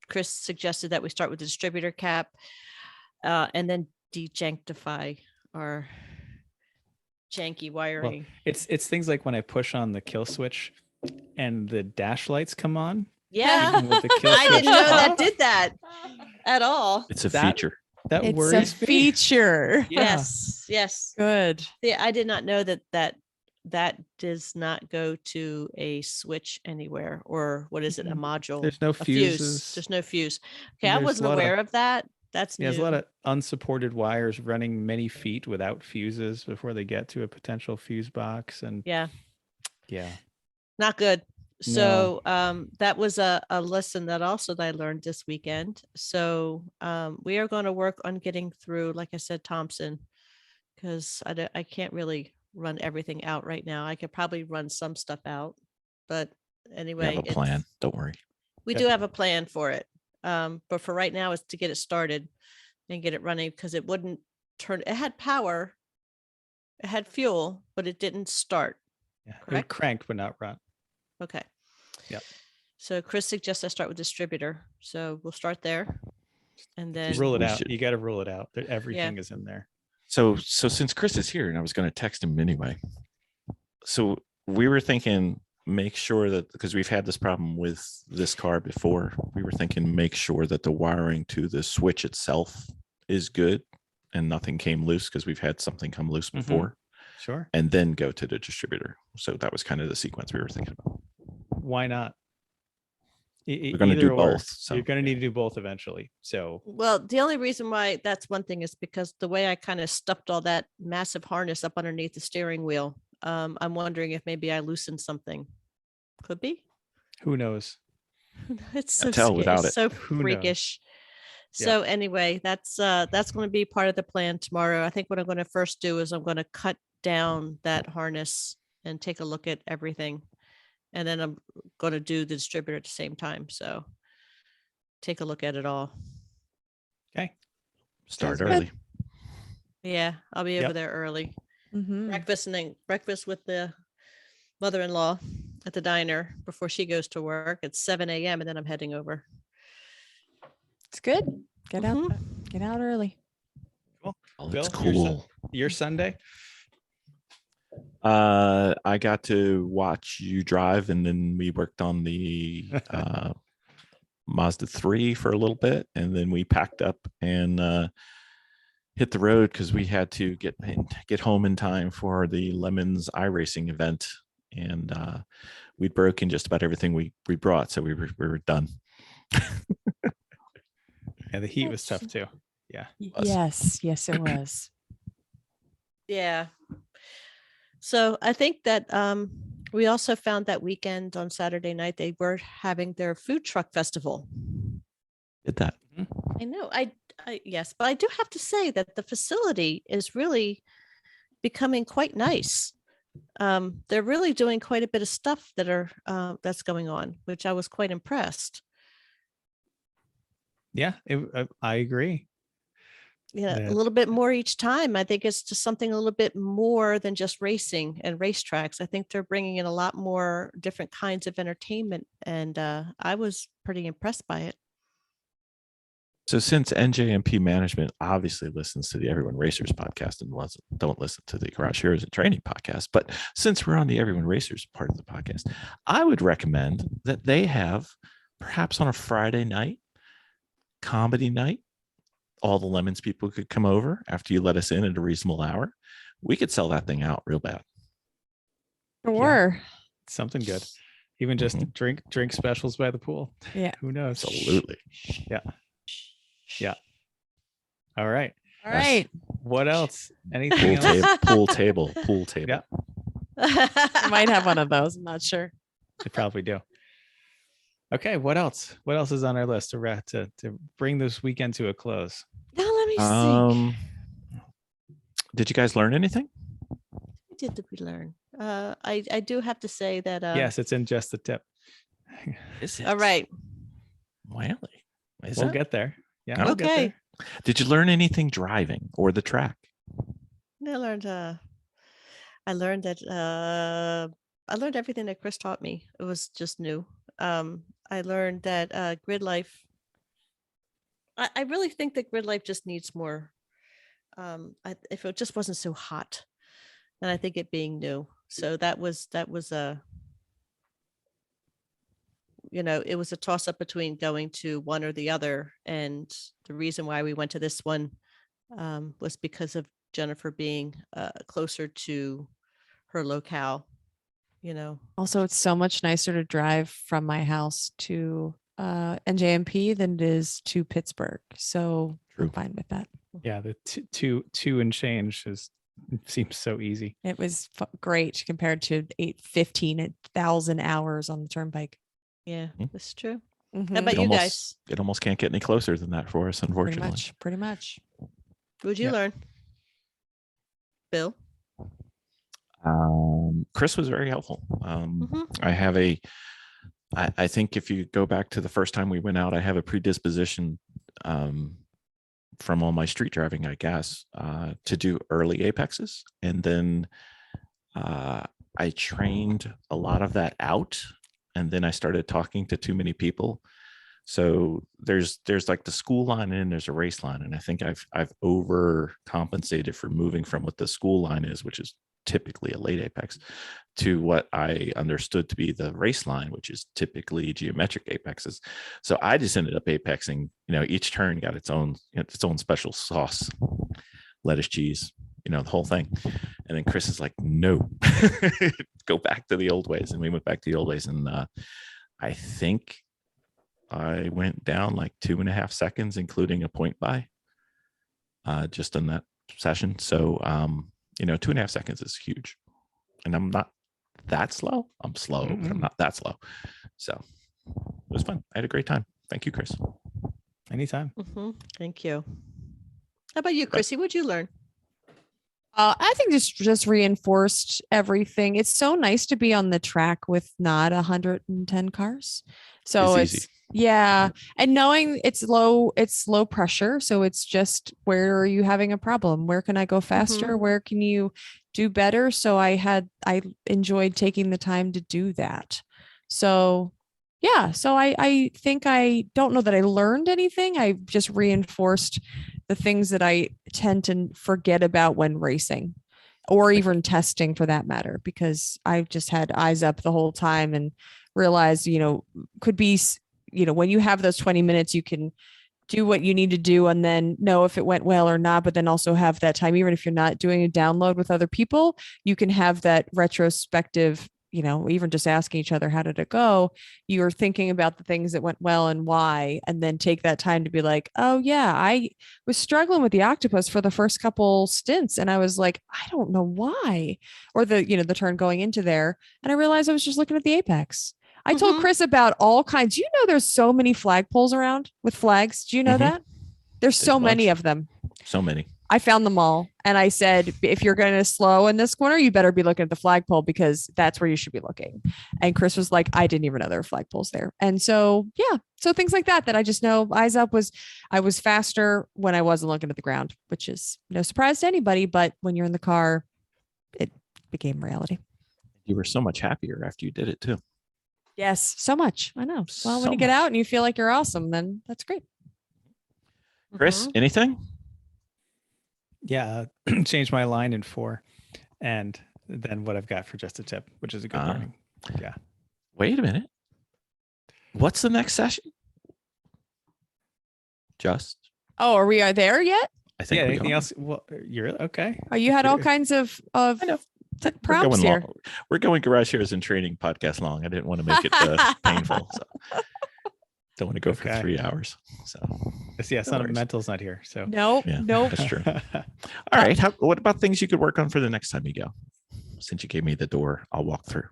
Chris suggested that we start with the distributor cap and then dejanktify our janky wiring. It's things like when I push on the kill switch and the dash lights come on. Yeah. even with the kill I switch didn't know that off. did that at all. It's a That- feature. That It's a worries me. feature. Yeah. Yes. Good. Yeah, I did not know that does not go to a switch anywhere, or what is it? A module. There's no a fuse. fuses. There's no fuse. Okay, I There's a wasn't lot of- aware of that. That's new. Yeah, there's a lot of unsupported wires running many feet without fuses before they get to a potential fuse box. And Yeah, yeah. not good. No. So that was a lesson that I learned this weekend. So we are going to work on getting through, like I said, Thompson, because I can't really run everything out right now. I could probably run some stuff out, but We anyway, have a plan. Don't worry. we Yep. do have a plan for it. But for right now, it's to get it started and get it running, because it wouldn't turn. It had power, it had fuel, but it didn't start. Yeah. It would Correct? crank but not run. Okay. Yep. So Chris suggests I start with distributor. So we'll start there. And then Rule it we out. should- You got to rule it out. Everything is in there. So since Chris is here, and I was going to text him anyway. So we were thinking, make sure that, because we've had this problem with this car before, we were thinking, make sure that the wiring to the switch itself is good and nothing came loose, because we've had something come loose Mhm. before, Sure. and then go to the distributor. So that was kind of the sequence we were thinking about. Why not? We're going to do both. So You're going to need to do both eventually. So well, the only reason why that's one thing is because the way I kind of stuffed all that massive harness up underneath the steering wheel. I'm wondering if maybe I loosened something. Could be. who knows? It's so Can't tell without it's it. so Who knows? freakish. Yeah. So anyway, that's going to be part of the plan tomorrow. I think what I'm going to first do is I'm going to cut down that harness and take a look at everything. And then I'm going to do the distributor at the same time. So take a look at it all. Okay. start Sounds good. early. Yeah, I'll be over Yep. there early. Mhm. Breakfast with the mother-in-law at the diner before she goes to work at 7 a.m. and then I'm heading over. It's good. Get out. Mhm. Get out early. Oh, Bill, it's your son- cool. Your Sunday? I got to watch you drive, and then we worked on the Mazda 3 for a little bit, and then we packed up and hit the road because we had to get home in time for the Lemons iRacing event, and we'd broken just about everything we brought, so we were done. Yeah, the heat was tough too. Yeah. Yes, it was. Yeah. So I think that we also found that weekend on Saturday night, they were having their food truck festival. Did that. I know. I yes, but I do have to say that the facility is really becoming quite nice. They're really doing quite a bit of stuff that's going on, which I was quite impressed. Yeah, I agree. Yeah, Yeah. a little bit more each time. I think it's just something a little bit more than just racing and racetracks. I think they're bringing in a lot more different kinds of entertainment, and I was pretty impressed by it. So since NJMP management obviously listens to the Everyone Racers podcast and don't listen to the Garage Heroes and Training podcast, but since we're on the Everyone Racers part of the podcast, I would recommend that they have, perhaps on a Friday night, comedy night, all the Lemons people could come over after you let us in at a reasonable hour. We could sell that thing out real bad. Sure. Something good. Even just drink specials by the pool. Yeah. Who knows? Absolutely. Yeah. All right. All right. What else? Anything else? Pool table. Yeah. I might have one of those. I'm not sure. They probably do. Okay. What else? What else is on our list to bring this weekend to a close? Now let me think. Did you guys learn anything? What did we learn? I do have to say that. Yes, it's in just the tip. Is it? All right. Really? We'll get there. Yeah. We'll get Okay. there. Did you learn anything driving or the track? I learned everything that Chris taught me. It was just new. I learned that Gridlife. I really think that Gridlife just needs more. If it just wasn't so hot, and I think it being new. So that was it was a toss up between going to one or the other. And the reason why we went to this one was because of Jennifer being closer to her locale, Also, it's so much nicer to drive from my house to NJMP than it is to Pittsburgh. So True. I'm fine with that. Yeah. The two and change seems so easy. It was great compared to 15,000 hours on the turnpike. Yeah, that's true. Mhm. How about you guys? It almost can't get any closer than that for us, unfortunately. Pretty much. What'd you learn? Bill? Chris was very helpful. Mhm. I think if you go back to the first time we went out, I have a predisposition from all my street driving, I guess, to do early apexes. And then I trained a lot of that out. And then I started talking to too many people. So there's like the school line and there's a race line. And I think I've overcompensated for moving from what the school line is, which is typically a late apex, to what I understood to be the race line, which is typically geometric apexes. So I just ended up apexing, each turn got its own special sauce, lettuce, cheese, the whole thing. And then Chris is like, no, go back to the old ways. And we went back to the old ways. And I think I went down like 2.5 seconds, including a point by just in that session. So, 2.5 seconds is huge. And I'm not that slow. I'm slow, but I'm not that slow. So it was fun. I had a great time. Thank you, Chris. Anytime. Thank you. How about you, Chrissy? What'd you learn? I think this just reinforced everything. It's so nice to be on the track with not 110 cars. So It's easy. Yeah. And knowing it's low pressure. So it's just, where are you having a problem? Where can I go faster? Where can you do better? So I enjoyed taking the time to do that. So yeah. So I think, I don't know that I learned anything. I just reinforced the things that I tend to forget about when racing. or even testing for that matter, because I've just had eyes up the whole time and realized, could be, when you have those 20 minutes, you can do what you need to do and then know if it went well or not, but then also have that time, even if you're not doing a download with other people, you can have that retrospective, even just asking each other, how did it go? You're thinking about the things that went well and why, and then take that time to be like, oh yeah, I was struggling with the octopus for the first couple stints. And I was like, I don't know why, or the turn going into there. And I realized I was just looking at the apex. I told Chris about all kinds. There's so many flagpoles around with flags. Do you know that? There's so many of them. So many. I found them all. And I said, if you're going to slow in this corner, you better be looking at the flagpole because that's where you should be looking. And Chris was like, I didn't even know there were flagpoles there. And so, yeah. So things like that I just know eyes up I was faster when I wasn't looking at the ground, which is no surprise to anybody. But when you're in the car, it became reality. You were so much happier after you did it too. Yes, so much. I know. Well, when So you get much. out and you feel like you're awesome, then that's great. Chris, anything? Yeah, change my line in 4, and then what I've got for just a tip, which is a good learning. Yeah. Wait a minute. What's the next session? Just. Oh, are we there yet? I think. Yeah. we're Anything going. else? Well, you're okay. Oh, you had all kinds of I know. prompts going here. long. We're going Garage Heroes and Training podcast long. I didn't want to make it painful. So. Don't want to go for 3 hours. So. Yeah, Son of Mental's not here. So. Nope. Yeah, Nope. that's true. All right. What about things you could work on for the next time you go? Since you gave me the door, I'll walk through.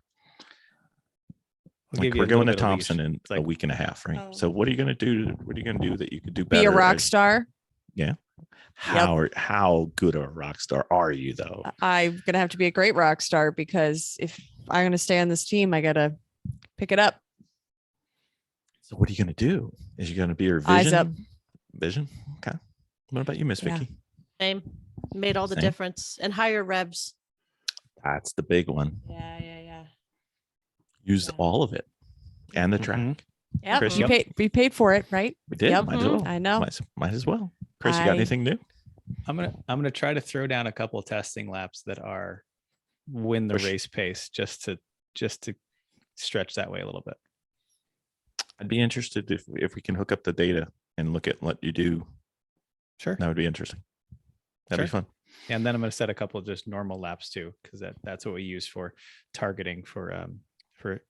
We'll We're going to Thompson in a week and a half, right? Oh. So what are you going to do? What are you going to do that you could do better? Be a rock star. Yeah. How good of a rock star are you though? I'm gonna have to be a great rock star because if I'm gonna stay on this team, I gotta pick it up. So what are you going to do? Is you going to be your vision? Eyes up. Vision. Okay. What about you, Miss Yeah. Vicki? Same. Made all the Same. difference. And higher revs. That's the big one. Yeah. Use Yeah. all of it and the track. Yeah. Chris, We paid for it, right? We did. Yep. Might as well. I know. Might as well. Chris, you got anything new? I'm gonna try to throw down a couple of testing laps that are win the race pace just to stretch that way a little bit. I'd be interested if we can hook up the data and look at what you do. Sure. That would be interesting. That'd be fun. And then I'm going to set a couple of just normal laps too, because that's what we use for targeting for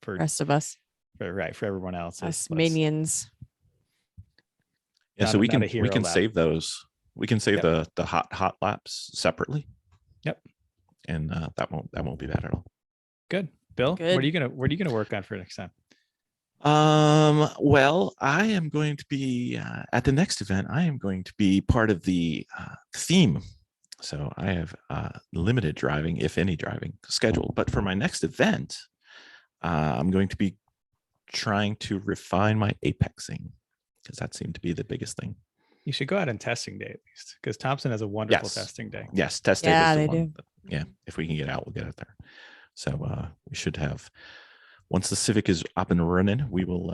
Rest of us. for everyone else. Us minions. Yeah, Not so a- we not can a hero lap. save those. We can save Yep. the hot laps separately. Yep. And that won't be bad at all. Good. Bill, Good. what are you gonna work on for next time? Well, I am going to be at the next event. I am going to be part of the theme. So I have limited driving, if any driving, scheduled. But for my next event, I'm going to be trying to refine my apexing because that seemed to be the biggest thing. You should go out on testing day at least, because Thompson has a wonderful Yes. testing day. Yes, test day Yeah, was the they one. do. But yeah, if we can get out, we'll get out there. So we should have. Once the Civic is up and running, we will.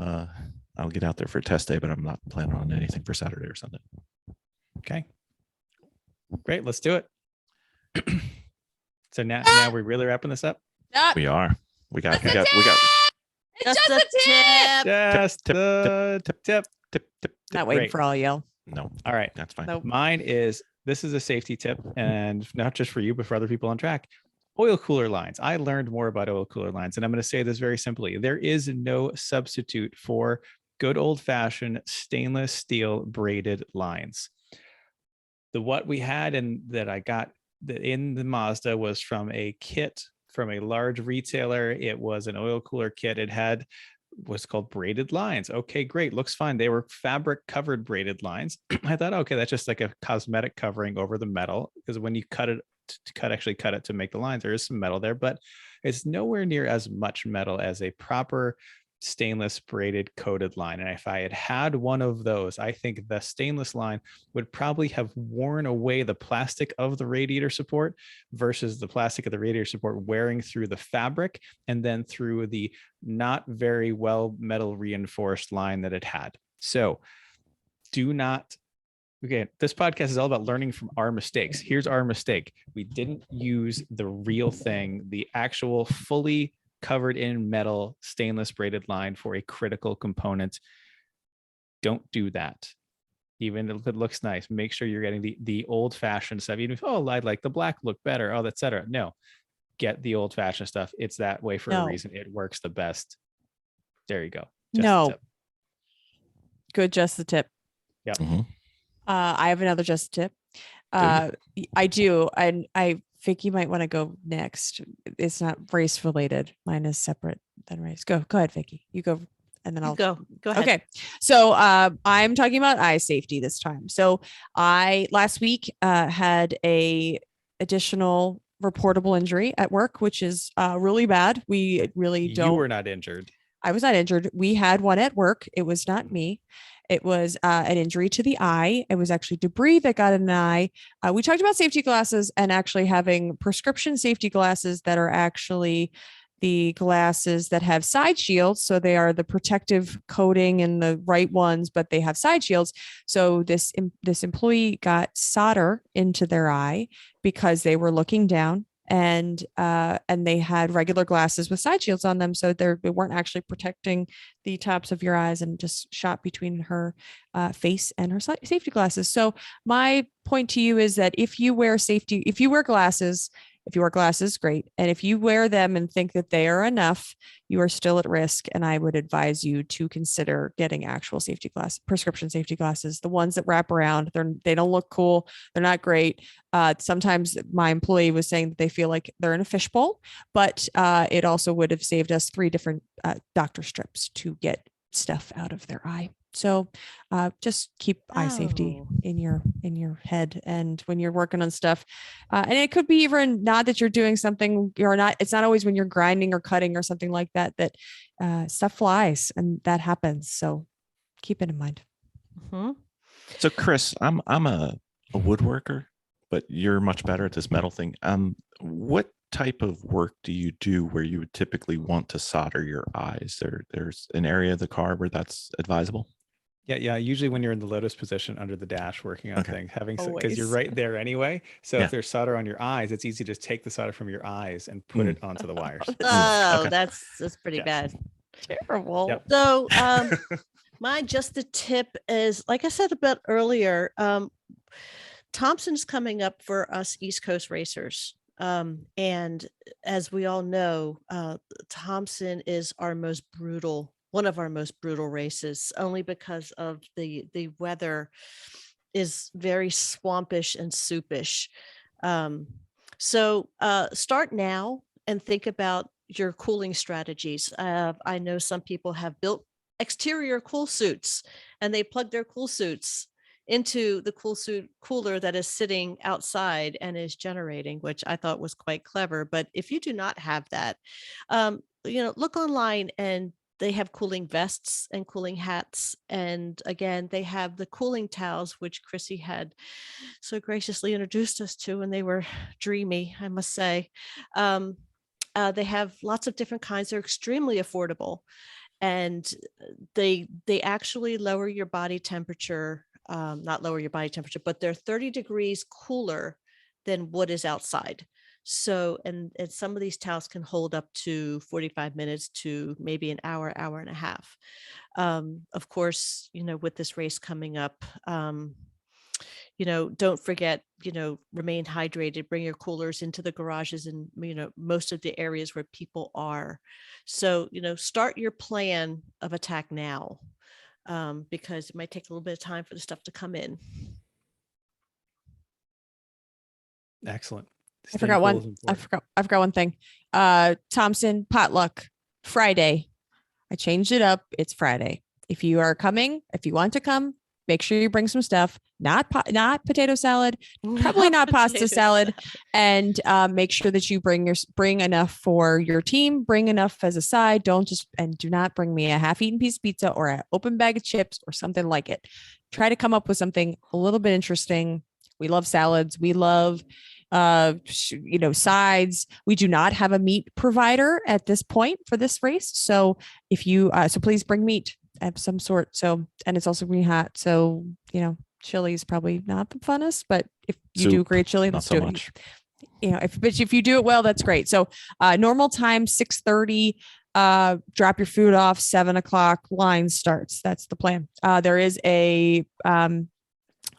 I'll get out there for a test day, but I'm not planning on anything for Saturday or Sunday. Okay. Great. Let's do it. So now we're really wrapping this up. We are. We got. Just a tip. Just the tip. Not waiting Great. for all y'all. No, All right. that's fine. Nope. Mine is, this is a safety tip, and not just for you, but for other people on track. Oil cooler lines. I learned more about oil cooler lines, and I'm going to say this very simply. There is no substitute for good old-fashioned stainless steel braided lines. What we had and that I got in the Mazda was from a kit from a large retailer. It was an oil cooler kit. It had what's called braided lines. Okay, great. Looks fine. They were fabric covered braided lines. I thought, okay, that's just like a cosmetic covering over the metal, because when you cut it to make the lines, there is some metal there, but it's nowhere near as much metal as a proper stainless braided coated line. And if I had one of those, I think the stainless line would probably have worn away the plastic of the radiator support versus the plastic of the radiator support wearing through the fabric and then through the not very well metal reinforced line that it had. So do not again, this podcast is all about learning from our mistakes. Here's our mistake. We didn't use the real thing, the actual fully covered in metal stainless braided line for a critical component. Don't do that. Even if it looks nice, make sure you're getting the old fashioned stuff. Even if, oh, I'd like the black look better, oh, etc. No, get the old fashioned stuff. It's that way for a reason. It works the best. There you go. Just no. the tip. Good. Just the tip. Yeah. Mhm. I have another just tip. I do. And Vicki might want to go next. It's not race related. Mine is separate than race. Go ahead, Vicki. You go, and then I'll go ahead. Okay. So I'm talking about eye safety this time. So I last week had a additional reportable injury at work, which is really bad. We really don't. You were not injured. I was not injured. We had one at work. It was not me. It was an injury to the eye. It was actually debris that got in the eye. We talked about safety glasses and actually having prescription safety glasses that are actually the glasses that have side shields. So they are the protective coating and the right ones, but they have side shields. So this employee got solder into their eye because they were looking down, and they had regular glasses with side shields on them. So they weren't actually protecting the tops of your eyes, and just shot between her face and her safety glasses. So my point to you is that if you wear glasses, great. And if you wear them and think that they are enough, you are still at risk. And I would advise you to consider getting actual prescription safety glasses. The ones that wrap around, they don't look cool. They're not great. Sometimes my employee was saying that they feel like they're in a fishbowl, but it also would have saved us 3 different doctor strips to get stuff out of their eye. So just keep eye safety in your head, and when you're working on stuff, and it could be even not that you're doing something you're not. It's not always when you're grinding or cutting or something like that stuff flies, and that happens. So keep it in mind. Mm-hmm. So Chris, I'm a woodworker, but you're much better at this metal thing. What type of work do you do where you would typically want to solder your eyes? There's an area of the car where that's advisable? Yeah. Usually when you're in the lotus position under the dash working on things, because you're Always. right there anyway. So if there's solder on your eyes, it's easy to just take the solder from your eyes and put it onto the wires. Oh, that's pretty bad. Terrible. Yep. So my just the tip is, like I said a bit earlier, Thompson's coming up for us East Coast racers. And as we all know, Thompson is one of our most brutal races, only because of the weather is very swampish and soupish. So start now and think about your cooling strategies. I know some people have built exterior cool suits, and they plug their cool suits into the cool suit cooler that is sitting outside and is generating, which I thought was quite clever. But if you do not have that, look online, and they have cooling vests and cooling hats. And again, they have the cooling towels, which Chrissy had so graciously introduced us to, and they were dreamy, I must say. They have lots of different kinds. They're extremely affordable, and they actually lower your body temperature. Not lower your body temperature, but they're 30 degrees cooler than what is outside. So, and some of these towels can hold up to 45 minutes to maybe an hour and a half. Of course, with this race coming up, don't forget, remain hydrated, bring your coolers into the garages and, most of the areas where people are. So, start your plan of attack now. Because it might take a little bit of time for the stuff to come in. Excellent. I forgot one thing. Thompson potluck Friday. I changed it up. It's Friday. If you want to come, make sure you bring some stuff. Not potato salad, probably not pasta salad, and make sure that you bring enough for your team. Bring enough as a side. Do not bring me a half-eaten piece of pizza or an open bag of chips or something like it. Try to come up with something a little bit interesting. We love salads. We love sides. We do not have a meat provider at this point for this race, so if you please bring meat of some sort. So, and it's also going to be hot, so chili is probably not the funnest, but if you do Soup, great chili, not let's so do it. much. You know, if you do it well, that's great. So normal time 6:30. Drop your food off 7:00. Line starts. That's the plan. There is a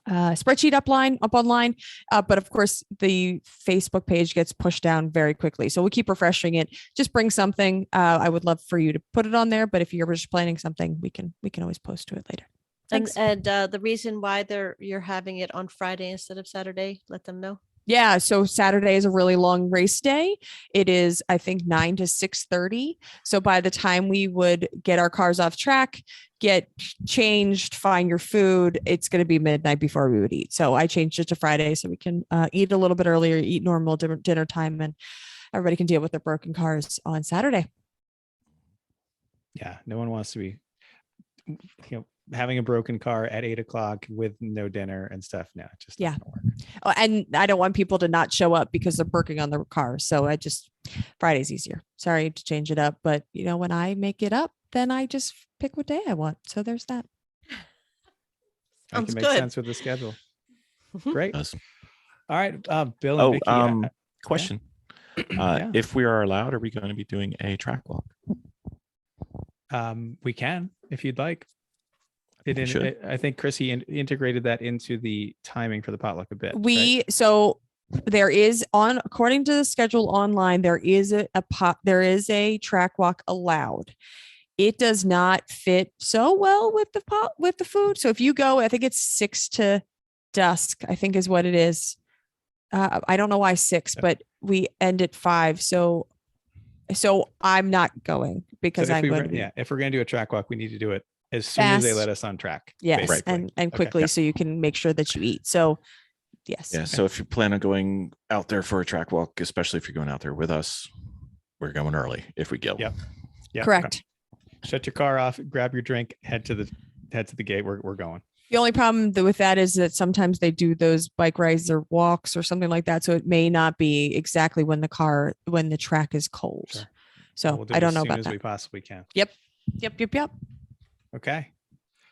spreadsheet up online, but of course the Facebook page gets pushed down very quickly. So we'll keep refreshing it. Just bring something. I would love for you to put it on there, but if you're just planning something, we can always post to it later. Thanks. And the reason why you're having it on Friday instead of Saturday, let them know. Yeah, so Saturday is a really long race day. It is, I think, 9 to 6:30. So by the time we would get our cars off track, get changed, find your food, it's going to be midnight before we would eat. So I changed it to Friday so we can eat a little bit earlier, eat normal dinner time, and everybody can deal with their broken cars on Saturday. Yeah, no one wants to be, having a broken car at 8:00 with no dinner and stuff. No, it just doesn't work. Oh, and I don't want people to not show up because they're working on their car. So Friday's easier. Sorry to change it up, but when I make it up, then I just pick what day I want. So there's that. I can make sense with the schedule. Great. All right, Bill and Vicki. Question. If we are allowed, are we going to be doing a track walk? We can, if you'd like. I think Chrissy integrated that into the timing for the potluck a bit. So there is according to the schedule online, there is a track walk allowed. It does not fit so well with the food. So if you go, I think it's 6 to dusk, I think is what it is. I don't know why 6, but we end at 5. So I'm not going because I'm going to be. If we're going to do a track walk, we need to do it as soon as they let us on track. Yes. Basically. And quickly, so you can make sure that you eat. So yes. Yeah. So if you plan on going out there for a track walk, especially if you're going out there with us, we're going early if we go. Yep. Correct. Shut your car off, grab your drink, head to the gate. We're going. The only problem with that is that sometimes they do those bike rides or walks or something like that. So it may not be exactly when the track is cold. Sure. So we'll do I don't know about that. As soon as we possibly can. Yep. Okay.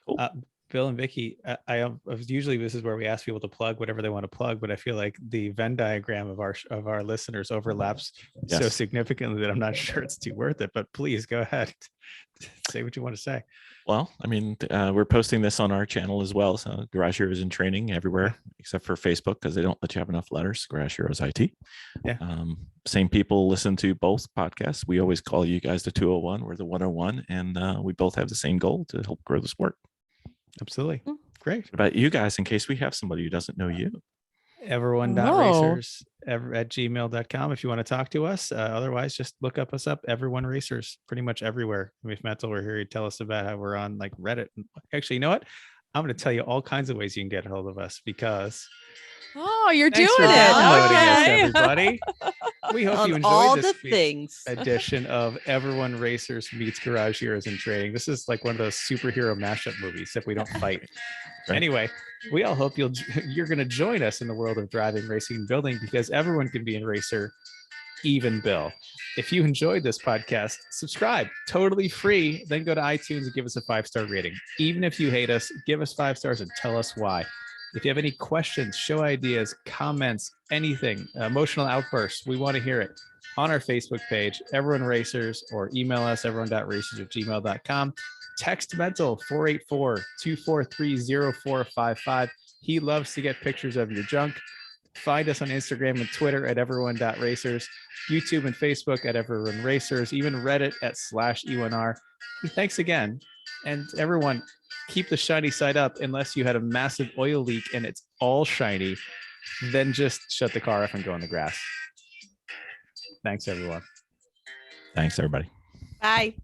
Cool. Bill and Vicki, usually this is where we ask people to plug whatever they want to plug, but I feel like the Venn diagram of our listeners overlaps so significantly that I'm not sure it's too worth it. But please go ahead, say what you want to say. Well, I mean, we're posting this on our channel as well. So Garage Heroes in training everywhere except for Facebook because they don't let you have enough letters. Garage Heroes IT. Yeah. Same people listen to both podcasts. We always call you guys the 201. We're the 101, and we both have the same goal to help grow the sport. Absolutely. Great. What about you guys, in case we have somebody who doesn't know you? Everyone.racers at gmail.com if you want to talk to us. Otherwise, just look us up. Everyone Racers, pretty much everywhere. If Mental were here, he'd tell us about how we're on like Reddit. Actually, you know what? I'm going to tell you all kinds of ways you can get a hold of us because. Oh, you're doing it. Okay. Everybody. We hope you enjoyed this edition of Everyone Racers meets Garage Heroes in Training. This is like one of those superhero mashup movies, except we don't fight. Right. Anyway, we all hope you're going to join us in the world of driving, racing, and building because everyone can be a racer, even Bill. If you enjoyed this podcast, subscribe, totally free. Then go to iTunes and give us a 5-star rating. Even if you hate us, give us 5 stars and tell us why. If you have any questions, show ideas, comments, anything, emotional outbursts, we want to hear it on our Facebook page, Everyone Racers, or email us, everyone.racers@gmail.com. Text Mental 484-243-0455. He loves to get pictures of your junk. Find us on Instagram and Twitter at everyone.racers, YouTube and Facebook at Everyone Racers, even Reddit at /E1R. Thanks again. And everyone, keep the shiny side up unless you had a massive oil leak and it's all shiny. Then just shut the car off and go in the grass. Thanks, everyone. Thanks, everybody. Bye.